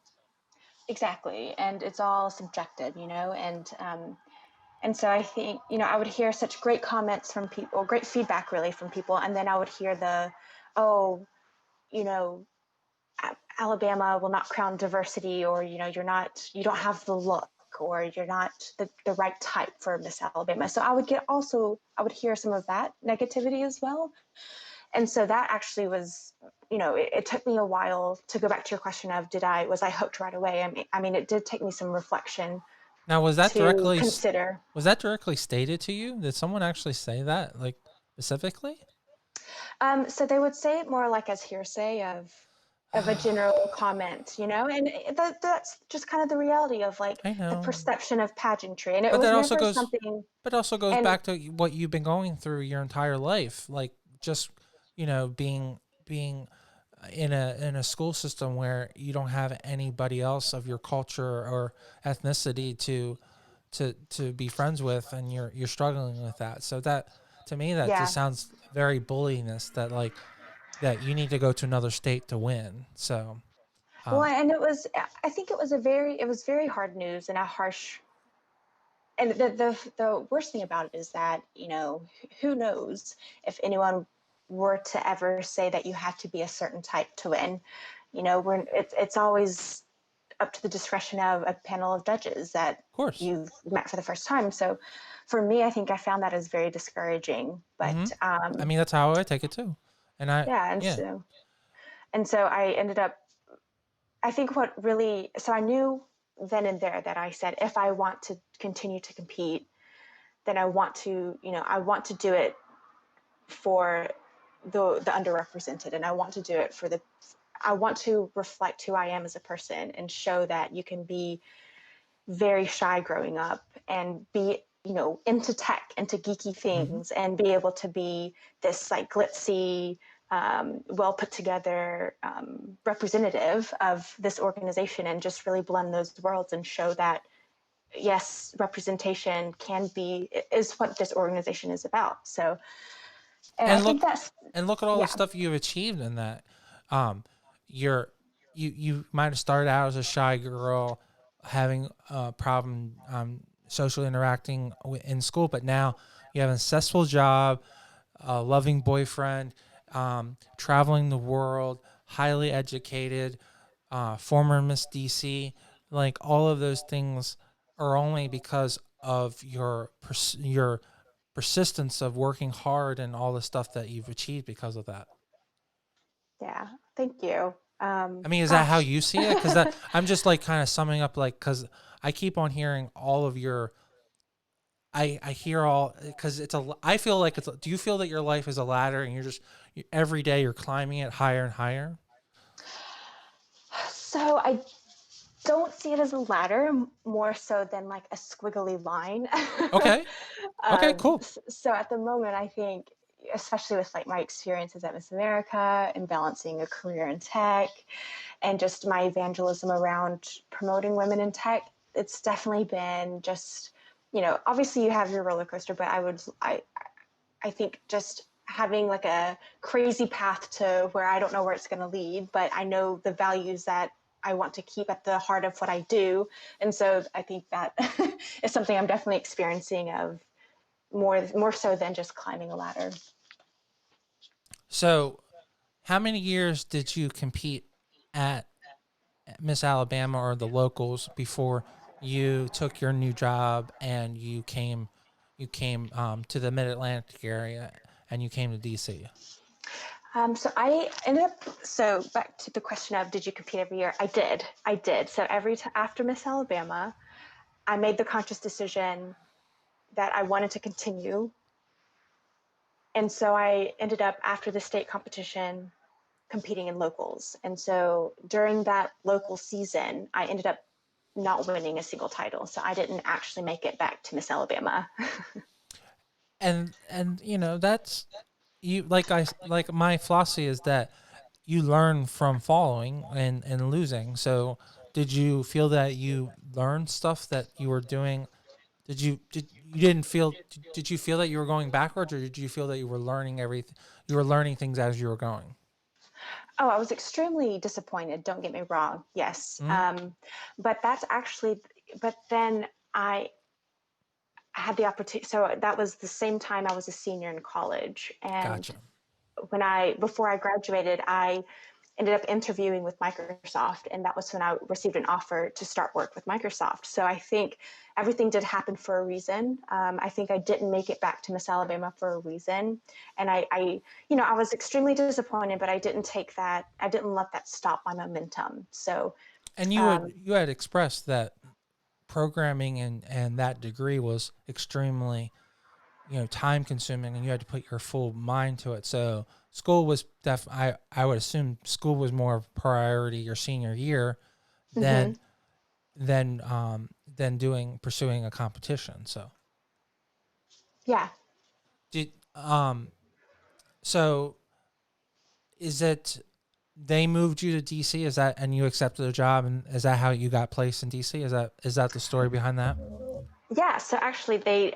exactly, and it's all subjective, and so I think, I would hear such great comments from people, great feedback really from people. And then I would hear oh, you know, Alabama will not crown diversity, or, you don't have the look, or you're not the right type for Miss Alabama. So I would hear some of that negativity as well. And so that actually was, it took me a while to go back to your question of, was I hooked right away? I mean, it did take me some reflection now, to consider. was that directly stated to you? Did someone actually say that, like specifically? So they would say it more like as hearsay of a general comment, and that's just kind of the reality of like I the know, perception of pageantry, and it but was that also never goes, something. And back to what you've been going through your entire life, like just being in a school system where you don't have anybody else of your culture or ethnicity to be friends with, and you're struggling with that. So that, to me, that Yeah. just sounds very bullyingness, that like that you need to go to another state to win. So Well, uh, and I think it was very hard news and a harsh, and the worst thing about it is that, who knows if anyone were to ever say that you have to be a certain type to win. It's always up to the discretion of a panel of judges that of course. you've met for the first time. So for me, I think I found that as very discouraging. But Hmm. I mean, that's how I take it too. And yeah, and yeah. so I ended up, I think what really, so I knew then and there that I said, if I want to continue to compete, then I want to do it for the underrepresented, and I want to do it I want to reflect who I am as a person and show that you can be very shy growing up and be, into tech, into geeky Hmm. things, and be able to be this like glitzy, well put together representative of this organization, and just really blend those worlds and show that yes, representation is what this organization is about. So, and I And think look, that's, and look at all the yeah. stuff you've achieved in that. Um, you're you might have started out as a shy girl, having a problem socially interacting in school, but now you have a successful job, a loving boyfriend, traveling the world, highly educated, former Miss DC. Like all of those things are only because of your persistence of working hard and all the stuff that you've achieved because of that. Yeah, thank you. I mean, is that how Gosh. you see it? Because that I'm just like kind of summing up, like, because I keep on hearing all of your. I hear all, because it's a. I feel like it's. Do you feel that your life is a ladder and you're just every day you're climbing it higher and higher? So I don't see it as a ladder, more so than like a squiggly line. Okay. Okay. Cool. So at the moment, I think, especially with like my experiences at Miss America and balancing a career in tech and just my evangelism around promoting women in tech, it's definitely been just, obviously you have your roller coaster, but I think just having like a crazy path to where I don't know where it's going to lead, but I know the values that I want to keep at the heart of what I do. And so I think that is something I'm definitely experiencing of more so than just climbing a ladder. So, how many years did you compete at Miss Alabama or the locals before you took your new job and you came to the Mid Atlantic area and you came to DC? So I ended up, so back to the question of did you compete every year? I did. So after Miss Alabama, I made the conscious decision that I wanted to continue. And so I ended up, after the state competition, competing in locals. And so during that local season, I ended up not winning a single title. So I didn't actually make it back to Miss Alabama. And that's, you, like my philosophy is that you learn from following and losing. So did you feel that you learned stuff that you were doing? Did you feel that you were going backwards, or did you feel that you were learning everything? You were learning things as you were going. Oh, I was extremely disappointed. Don't get me wrong. Yes. Mm, But that's actually, but then I had the opportunity. So that was the same time I was a senior in college. And gotcha. before I graduated, I ended up interviewing with Microsoft, and that was when I received an offer to start work with Microsoft. So I think everything did happen for a reason. I think I didn't make it back to Miss Alabama for a reason, and I was extremely disappointed, but I didn't take that. I didn't let that stop my momentum. So And you had expressed that programming and that degree was extremely, time consuming, and you had to put your full mind to it. So school was I would assume school was more priority your senior year mm-hmm. than than doing pursuing a competition. So Yeah. did so is it they moved you to DC. Is that, and you accepted a job, and is that how you got placed in DC? Is that the story behind that? Yeah, so actually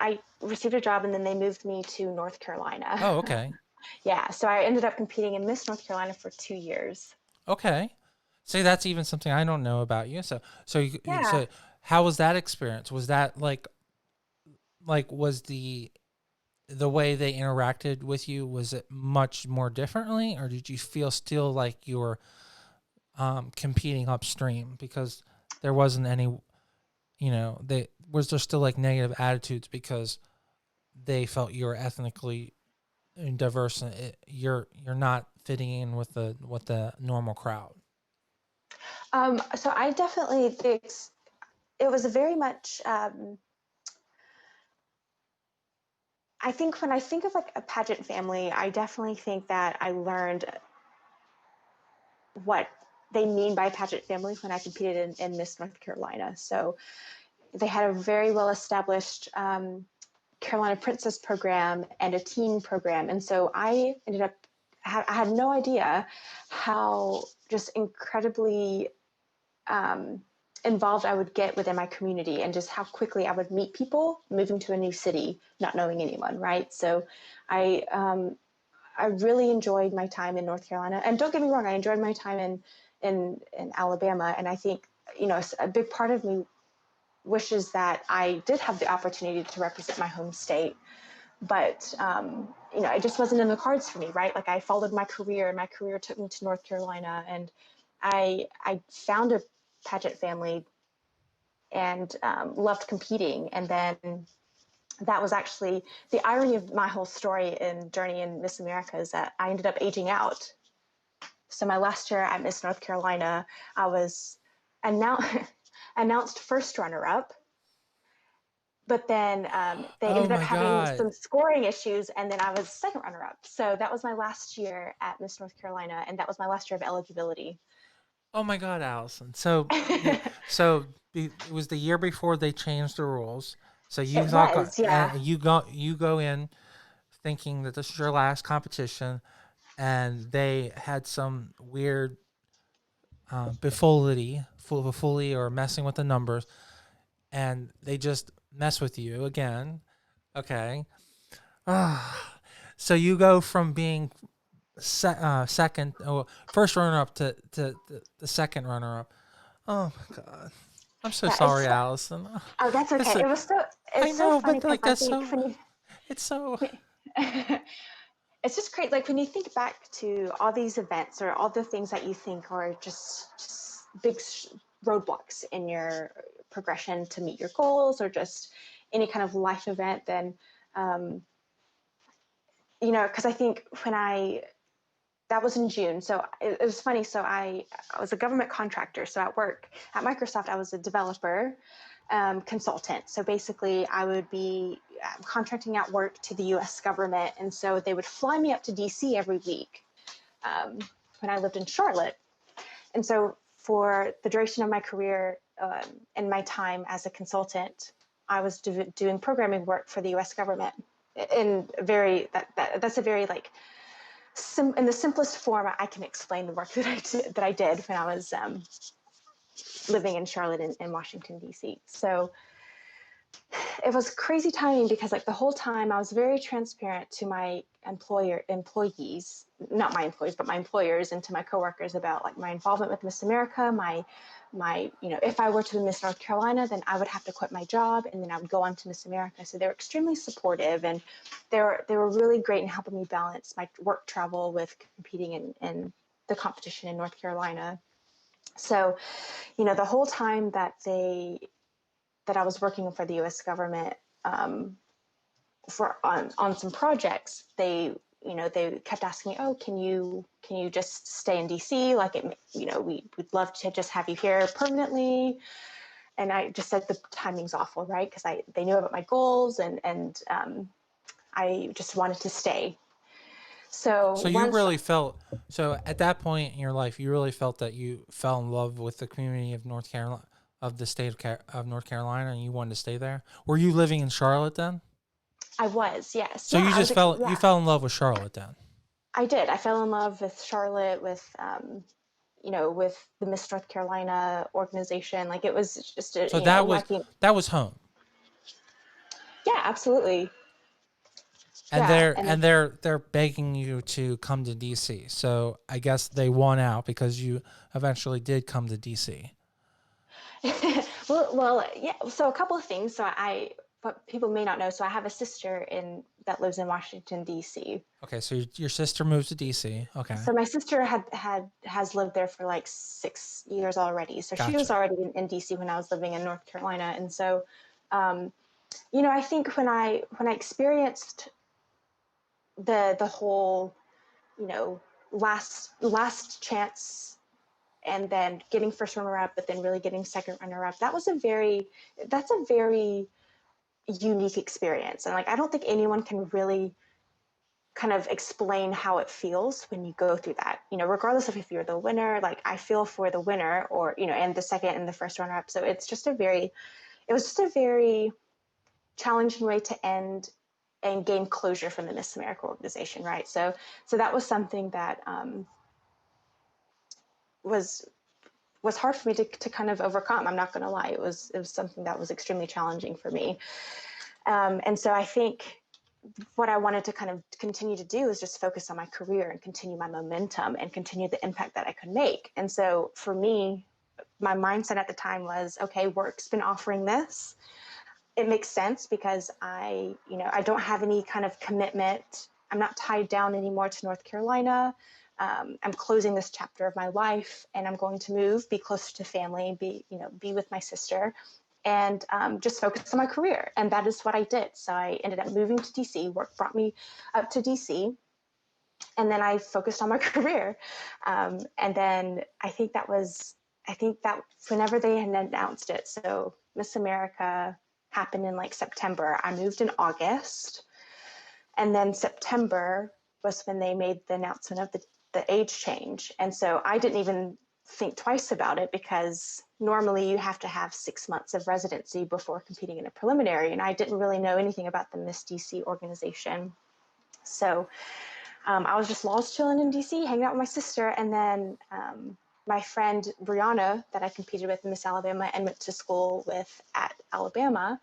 I received a job and then they moved me to North Carolina. Oh, okay. Yeah, so I ended up competing in Miss North Carolina for 2 years. Okay. See, that's even something I don't know about you. Yeah. So how was that experience? Was that was the way they interacted with you, was it much more differently, or did you feel still like you were competing upstream because there wasn't any, they was there still like negative attitudes because they felt you were ethnically diverse and you're not fitting in with the normal crowd? So I definitely think it was a very much. I think when I think of like a pageant family, I definitely think that I learned what they mean by pageant family when I competed in Miss North Carolina. So they had a very well established Carolina Princess program and a teen program. And so I ended up, I had no idea how just incredibly involved I would get within my community and just how quickly I would meet people moving to a new city, not knowing anyone, right? So I really enjoyed my time in North Carolina. And don't get me wrong, I enjoyed my time in Alabama. And I think, a big part of me wishes that I did have the opportunity to represent my home state. But, it just wasn't in the cards for me, right? Like I followed my career and my career took me to North Carolina and I found a pageant family and loved competing. And then that was actually the irony of my whole story and journey in Miss America is that I ended up aging out. So my last year at Miss North Carolina, I was announced first runner up, but then they Oh ended up my having god. some scoring issues, and then I was second runner up. So that was my last year at Miss North Carolina, and that was my last year of eligibility. Oh my god, Allison. It was the year before they changed the rules. So you It thought was, yeah. you go in thinking that this is your last competition, and they had some weird buffoonery or messing with the numbers, and they just mess with you again. Okay. So you go from being second, first runner up to the second runner up. Oh my god, I'm so Yeah, sorry, Allison. oh, that's It's okay. a, I It's so know, funny but because like I that's think so. when It's so. you it's just great. Like when you think back to all these events or all the things that you think are just big roadblocks in your progression to meet your goals or just any kind of life event, then, um, because I think that was in June. So it was funny. So I was a government contractor. So at work at Microsoft, I was a developer consultant. So basically, I would be contracting out work to the US government. And so they would fly me up to DC every week um, when I lived in Charlotte. And so for the duration of my career and my time as a consultant, I was doing programming work for the US government. In that's a very like in the simplest form I can explain the work that I did when I was living in Charlotte and Washington D.C. So it was crazy timing because like the whole time I was very transparent to my employees, not my employees, but my employers and to my coworkers about like my involvement with Miss America, my if I were to Miss North Carolina, then I would have to quit my job and then I would go on to Miss America. So they were extremely supportive and they were really great in helping me balance my work travel with competing in the competition in North Carolina. So, the whole time that I was working for the U.S. government for on some projects, they kept asking me, "Oh, can you just stay in DC? Like we'd love to just have you here permanently." And I just said the timing's awful, right? Because they knew about my goals and I just wanted to stay. So So you once really felt, so at that point in your life, you really felt that you fell in love with the community of North Carolina, of the state of North Carolina, and you wanted to stay there. Were you living in Charlotte then? I was, yes, So yeah, you I was, just fell you yeah, fell in love with Charlotte then. I did. I fell in love with Charlotte, with with the Miss North Carolina organization. Like it was just a, So lucky. that was home. Yeah, absolutely. And Yeah, and they're begging you to come to DC. So I guess they won out because you eventually did come to DC. yeah. So a couple of things. What people may not know. So I have a sister in that lives in Washington D.C. Okay, so your sister moves to DC. Okay, So my sister has lived there for like 6 years already. So she was gotcha. already in DC when I was living in North Carolina, and so um, I think when I experienced the whole last chance and then getting first runner up, but then really getting second runner up, that's a very unique experience. And like, I don't think anyone can really kind of explain how it feels when you go through that, regardless of if you're the winner. Like, I feel for the winner, or, and the second and the first runner up. So it was just a very challenging way to end and gain closure from the Miss America organization. Right. So that was something that was was hard for me to kind of overcome. I'm not going to lie. It was something that was extremely challenging for me. And so I think what I wanted to kind of continue to do is just focus on my career and continue my momentum and continue the impact that I could make. And so for me, my mindset at the time was, okay, work's been offering this. It makes sense because I don't have any kind of commitment. I'm not tied down anymore to North Carolina. I'm closing this chapter of my life, and I'm going to move, be closer to family, be with my sister, and just focus on my career. And that is what I did. So I ended up moving to DC. Work brought me up to DC, and then I focused on my career. And then I think that whenever they had announced it, so Miss America happened in like September. I moved in August, and then September was when they made the announcement of the age change. And so I didn't even think twice about it, because normally you have to have 6 months of residency before competing in a preliminary. And I didn't really know anything about the Miss DC organization. So I was just lost chilling in DC, hanging out with my sister. And then my friend Brianna, that I competed with in Miss Alabama and went to school with at Alabama,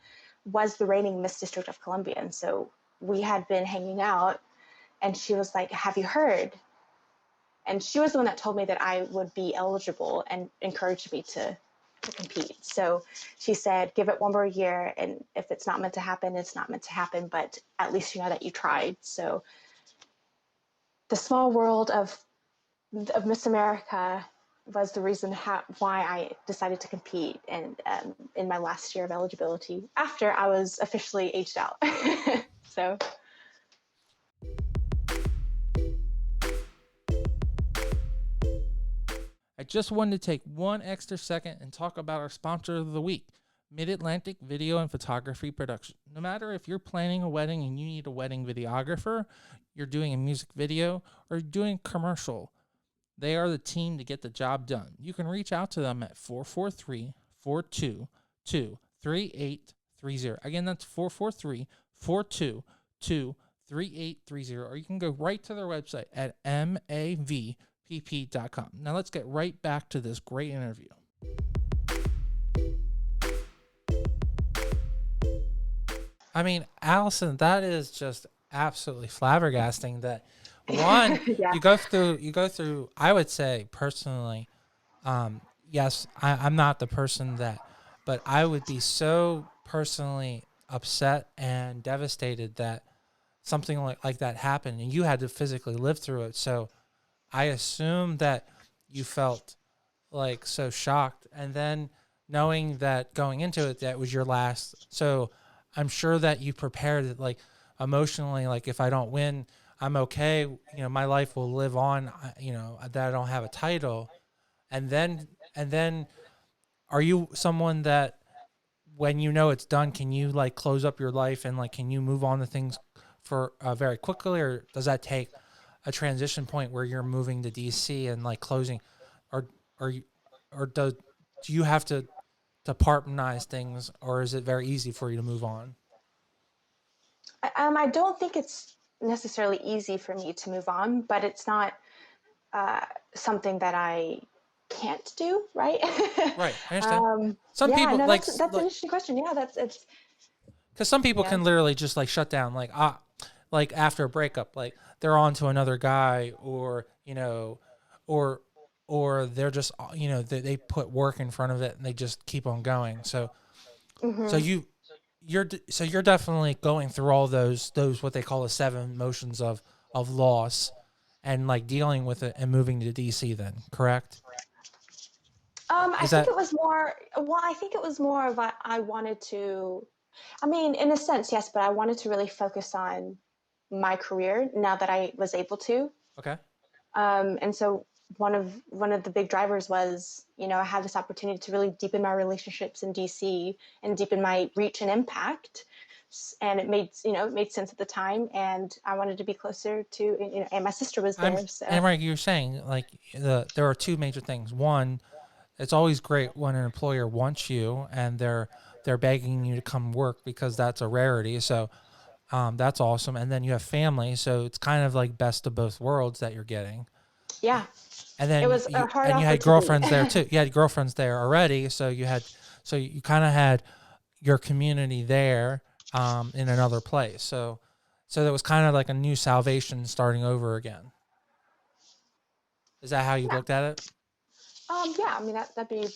was the reigning Miss District of Columbia. And so we had been hanging out, and she was like, have you heard? And she was the one that told me that I would be eligible and encouraged me to compete. So she said, give it one more year, and if it's not meant to happen, it's not meant to happen, but at least you know that you tried. So the small world of Miss America was the reason why I decided to compete, and in my last year of eligibility, after I was officially aged out. So I just wanted to take one extra second and talk about our sponsor of the week, Mid-Atlantic Video and Photography Production. No matter if you're planning a wedding and you need a wedding videographer, you're doing a music video, or you're doing a commercial, they are the team to get the job done. You can reach out to them at 443-422-3830. Again, that's 443-422-3830. Or you can go right to their website at mavpp.com. Now let's get right back to this great interview. I mean, Allison, that is just absolutely flabbergasting that one, yeah. you go through, I would say personally, yes, I'm not the person that, but I would be so personally upset and devastated that something like that happened and you had to physically live through it. So I assume that you felt like so shocked, and then knowing that going into it, that was your last. So I'm sure that you prepared it like emotionally, like if I don't win, I'm okay. My life will live on, that I don't have a title. And then are you someone that when it's done, can you like close up your life and like, can you move on to things for very quickly, or does that take a transition point where you're moving to DC and like closing, or you, or do you have to departmentize things, or is it very easy for you to move on? I don't think it's necessarily easy for me to move on, but it's not something that I can't do, right? Right. I understand. Some Yeah, people no, like, that's an interesting question. Yeah, it's because some people yeah. can literally just like shut down, like after a breakup, like they're on to another guy, or or they're just they put work in front of it and they just keep on going. So Hmm. you're definitely going through all those what they call the seven motions of loss, and like dealing with it and moving to DC. Then correct? I Is think that it was more. Well, I think it was more of I wanted to. I mean, in a sense, yes, but I wanted to really focus on my career now that I was able to. okay? And so one of the big drivers was, I had this opportunity to really deepen my relationships in DC and deepen my reach and impact. And it made sense at the time. And I wanted to be closer to, and my sister was I'm there. So and right, you're saying like there are two major things. One, it's always great when an employer wants you and they're begging you to come work, because that's a rarity. So that's awesome. And then you have family, so it's kind of like best of both worlds that you're getting. yeah, And it then was a hard you had offer to leave. girlfriends there too. You had girlfriends there already, so you kind of had your community there in another place. So that was kind of like a new salvation starting over again. Is that how you Yeah. looked at it? Yeah, I mean, that'd be a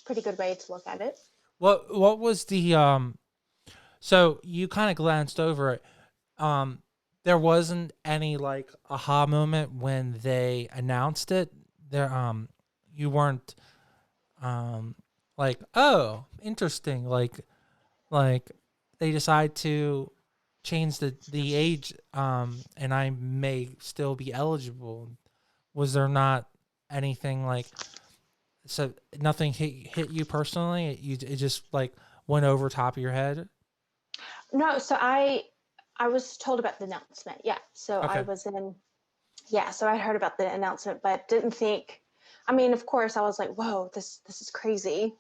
pretty good way to look at it. What was the so you kind of glanced over it. Um, there wasn't any like aha moment when they announced it. There, you weren't um, like, oh, interesting. Like they decide to change the age, and I may still be eligible. Was there not anything like, so nothing hit you personally? It just like went over top of your head. No, so I was told about the announcement. Yeah. So I Okay. was in yeah, so I heard about the announcement, but didn't think. I mean, of course, I was like, "Whoa, this is crazy."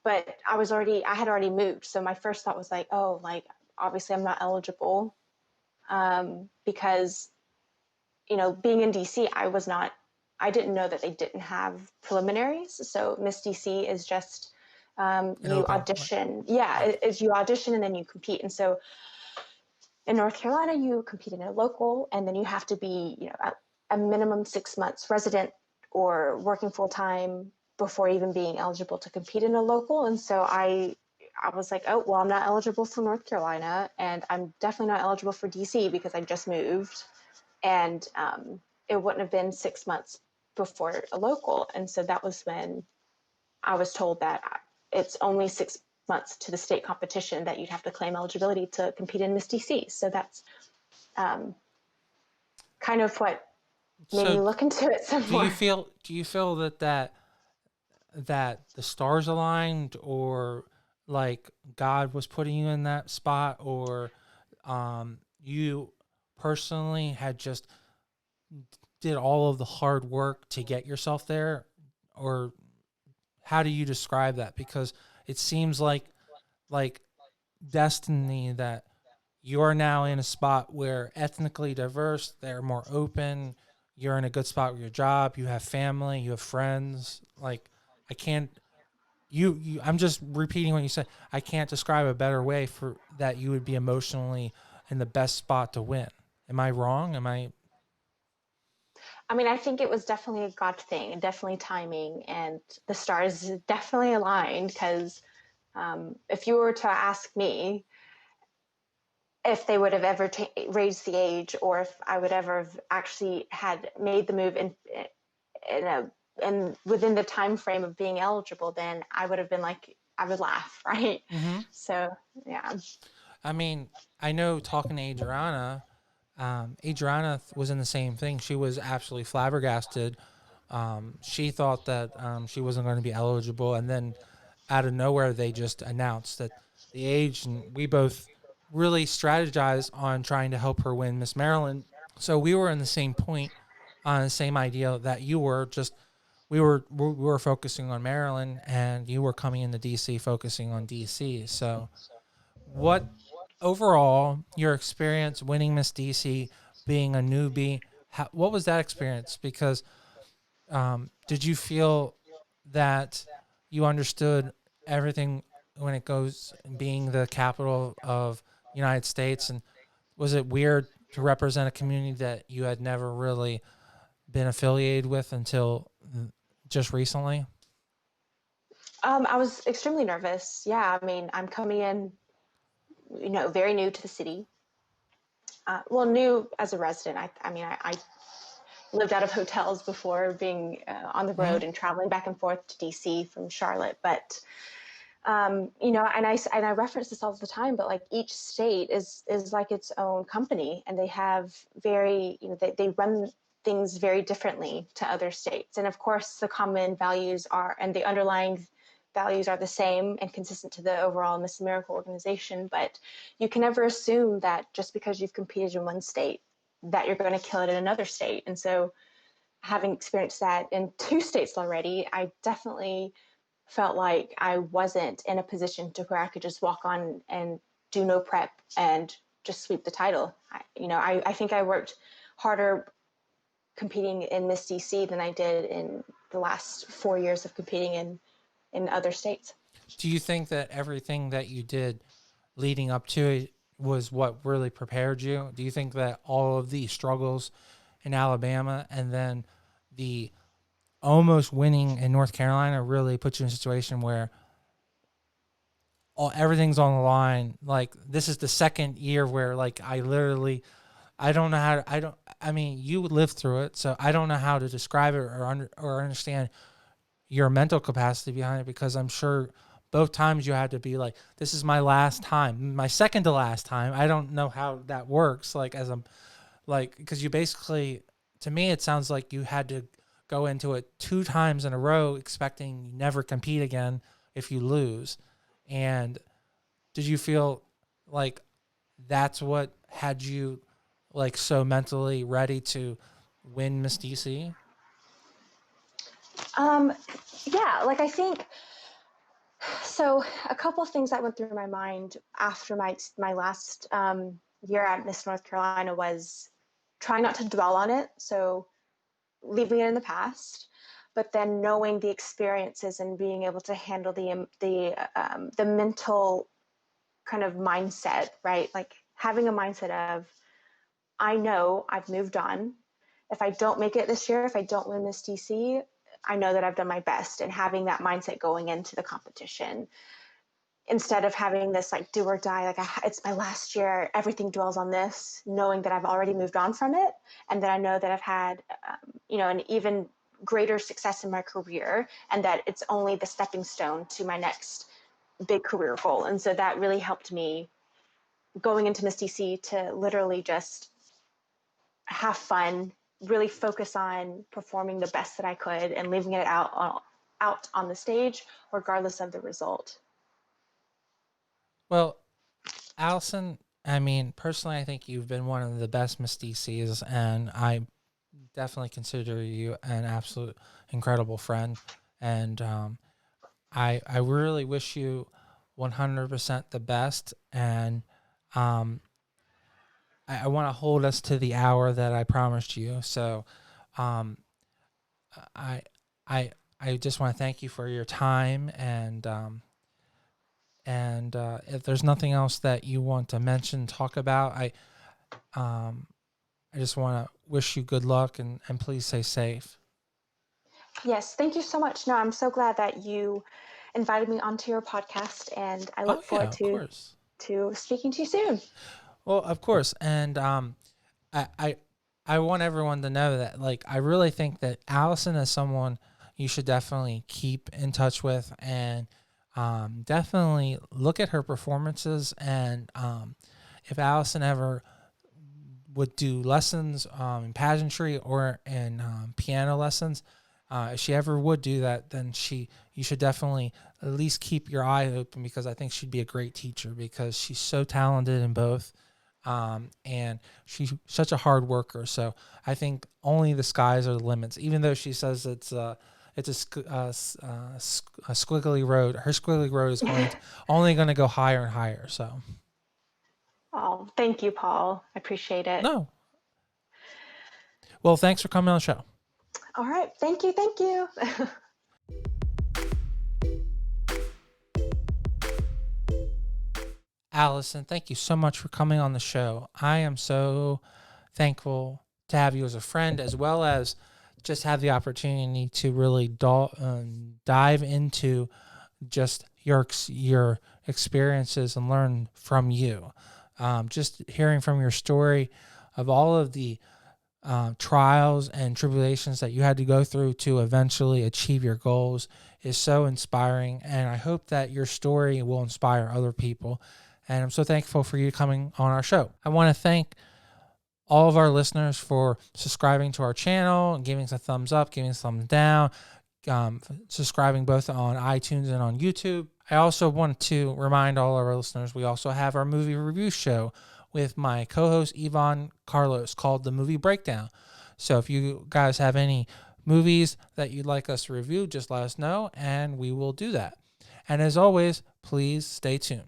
But I had already moved, so my first thought was like, "Oh, like obviously I'm not eligible," because being in DC, I didn't know that they didn't have preliminaries. So Miss DC is just And you open. Right. audition. Yeah, Right. is you audition and then you compete. And so in North Carolina, you compete in a local, and then you have to be, a minimum 6 months resident or working full time before even being eligible to compete in a local. And so I was like, oh, well, I'm not eligible for North Carolina, and I'm definitely not eligible for DC because I just moved, and it wouldn't have been 6 months before a local. And so that was when I was told that it's only 6 months to the state competition that you'd have to claim eligibility to compete in Miss DC. So that's um, kind of what made So me look into it some more. do you feel that the stars aligned, or like God was putting you in that spot, or you personally had just did all of the hard work to get yourself there, or how do you describe that? Because it seems like destiny that you're now in a spot where ethnically diverse, they're more open, you're in a good spot with your job, you have family, you have friends. Like I can't I'm just repeating what you said. I can't describe a better way for that you would be emotionally in the best spot to win. Am I wrong? Am I I mean, I think it was definitely a God thing, definitely timing, and the stars definitely aligned because if you were to ask me if they would have ever raised the age or if I would ever have actually had made the move in a and within the time frame of being eligible, then I would have been like, I would laugh, right? mm-hmm. So yeah. I mean, I know talking to Adriana was in the same thing. She was absolutely flabbergasted. She thought that she wasn't going to be eligible, and then out of nowhere, they just announced that the age, and we both really strategized on trying to help her win Miss Maryland. So we were in the same point, on the same idea that you were. Just we were focusing on Maryland, and you were coming into DC focusing on DC. So what? overall, your experience winning Miss DC, being a newbie, what was that experience? Because did you feel that you understood everything when it goes being the capital of United States, and was it weird to represent a community that you had never really been affiliated with until just recently? I was extremely nervous. Yeah, I mean, I'm coming in, very new to the city. Well, new as a resident. I lived out of hotels before being on the Mm-hmm. road and traveling back and forth to DC from Charlotte. But and I reference this all the time, but like each state is like its own company, and they have very, they run things very differently to other states. And of course, the common values are, and the underlying values are the same and consistent to the overall Miss America organization. But you can never assume that just because you've competed in one state, that you're going to kill it in another state. And so, having experienced that in two states already, I definitely felt like I wasn't in a position to where I could just walk on and do no prep and just sweep the title. I think I worked harder competing in Miss DC than I did in the last 4 years of competing in other states. Do you think that everything that you did leading up to it was what really prepared you? Do you think that all of the struggles in Alabama and then the almost winning in North Carolina really put you in a situation where everything's on the line? Like, this is the second year where, like, I don't know how to, I mean, you lived through it, so I don't know how to describe it or understand your mental capacity behind it, because I'm sure both times you had to be like, this is my last time, my second to last time. I don't know how that works. Like, as I'm like, because you basically, to me, it sounds like you had to go into it 2 times in a row expecting you never compete again if you lose. And did you feel like that's what had you like so mentally ready to win Miss DC? Um, yeah, like I think so. A couple of things that went through my mind after my last year at Miss North Carolina was trying not to dwell on it, so leaving it in the past, but then knowing the experiences and being able to handle the mental kind of mindset, right? Like having a mindset of, I know I've moved on. If I don't make it this year, if I don't win this DC, I know that I've done my best, and having that mindset going into the competition instead of having this like do or die, like it's my last year, everything dwells on this, knowing that I've already moved on from it, and that I know that I've had, an even greater success in my career, and that it's only the stepping stone to my next big career goal. And so that really helped me going into Miss DC to literally just have fun, really focus on performing the best that I could and leaving it out on the stage, regardless of the result. Well, Allison, I mean, personally, I think you've been one of the best Miss DCs, and I definitely consider you an absolute incredible friend. And I really wish you 100% the best. And um, I want to hold us to the hour that I promised you. So um, I I I just want to thank you for your time, and if there's nothing else that you want to mention, talk about, um, I just want to wish you good luck, and please stay safe. Yes, thank you so much. No, I'm so glad that you invited me onto your podcast, and I Oh look yeah, forward of course. to speaking to you soon. Well, of course, and I, I I want everyone to know that, like, I really think that Allison is someone you should definitely keep in touch with, and definitely look at her performances. And if Allison ever would do lessons in pageantry or in piano lessons, if she ever would do that, then you should definitely at least keep your eye open, because I think she'd be a great teacher, because she's so talented in both. And she's such a hard worker. So I think only the skies are the limits. Even though she says it's a squiggly road, her squiggly road is only going to go higher and higher. So Oh, thank you, Paul. I appreciate it. No. Well, thanks for coming on the show. All right. Thank you. Thank you. Allison, thank you so much for coming on the show. I am so thankful to have you as a friend, as well as just have the opportunity to really dive into just your experiences and learn from you. Just hearing from your story of all of the trials and tribulations that you had to go through to eventually achieve your goals is so inspiring. And I hope that your story will inspire other people. And I'm so thankful for you coming on our show. I want to thank all of our listeners for subscribing to our channel and giving us a thumbs up, giving us a thumbs down, subscribing both on iTunes and on YouTube. I also want to remind all of our listeners, we also have our movie review show with my co-host Yvonne Carlos called The Movie Breakdown. So if you guys have any movies that you'd like us to review, just let us know and we will do that. And as always, please stay tuned.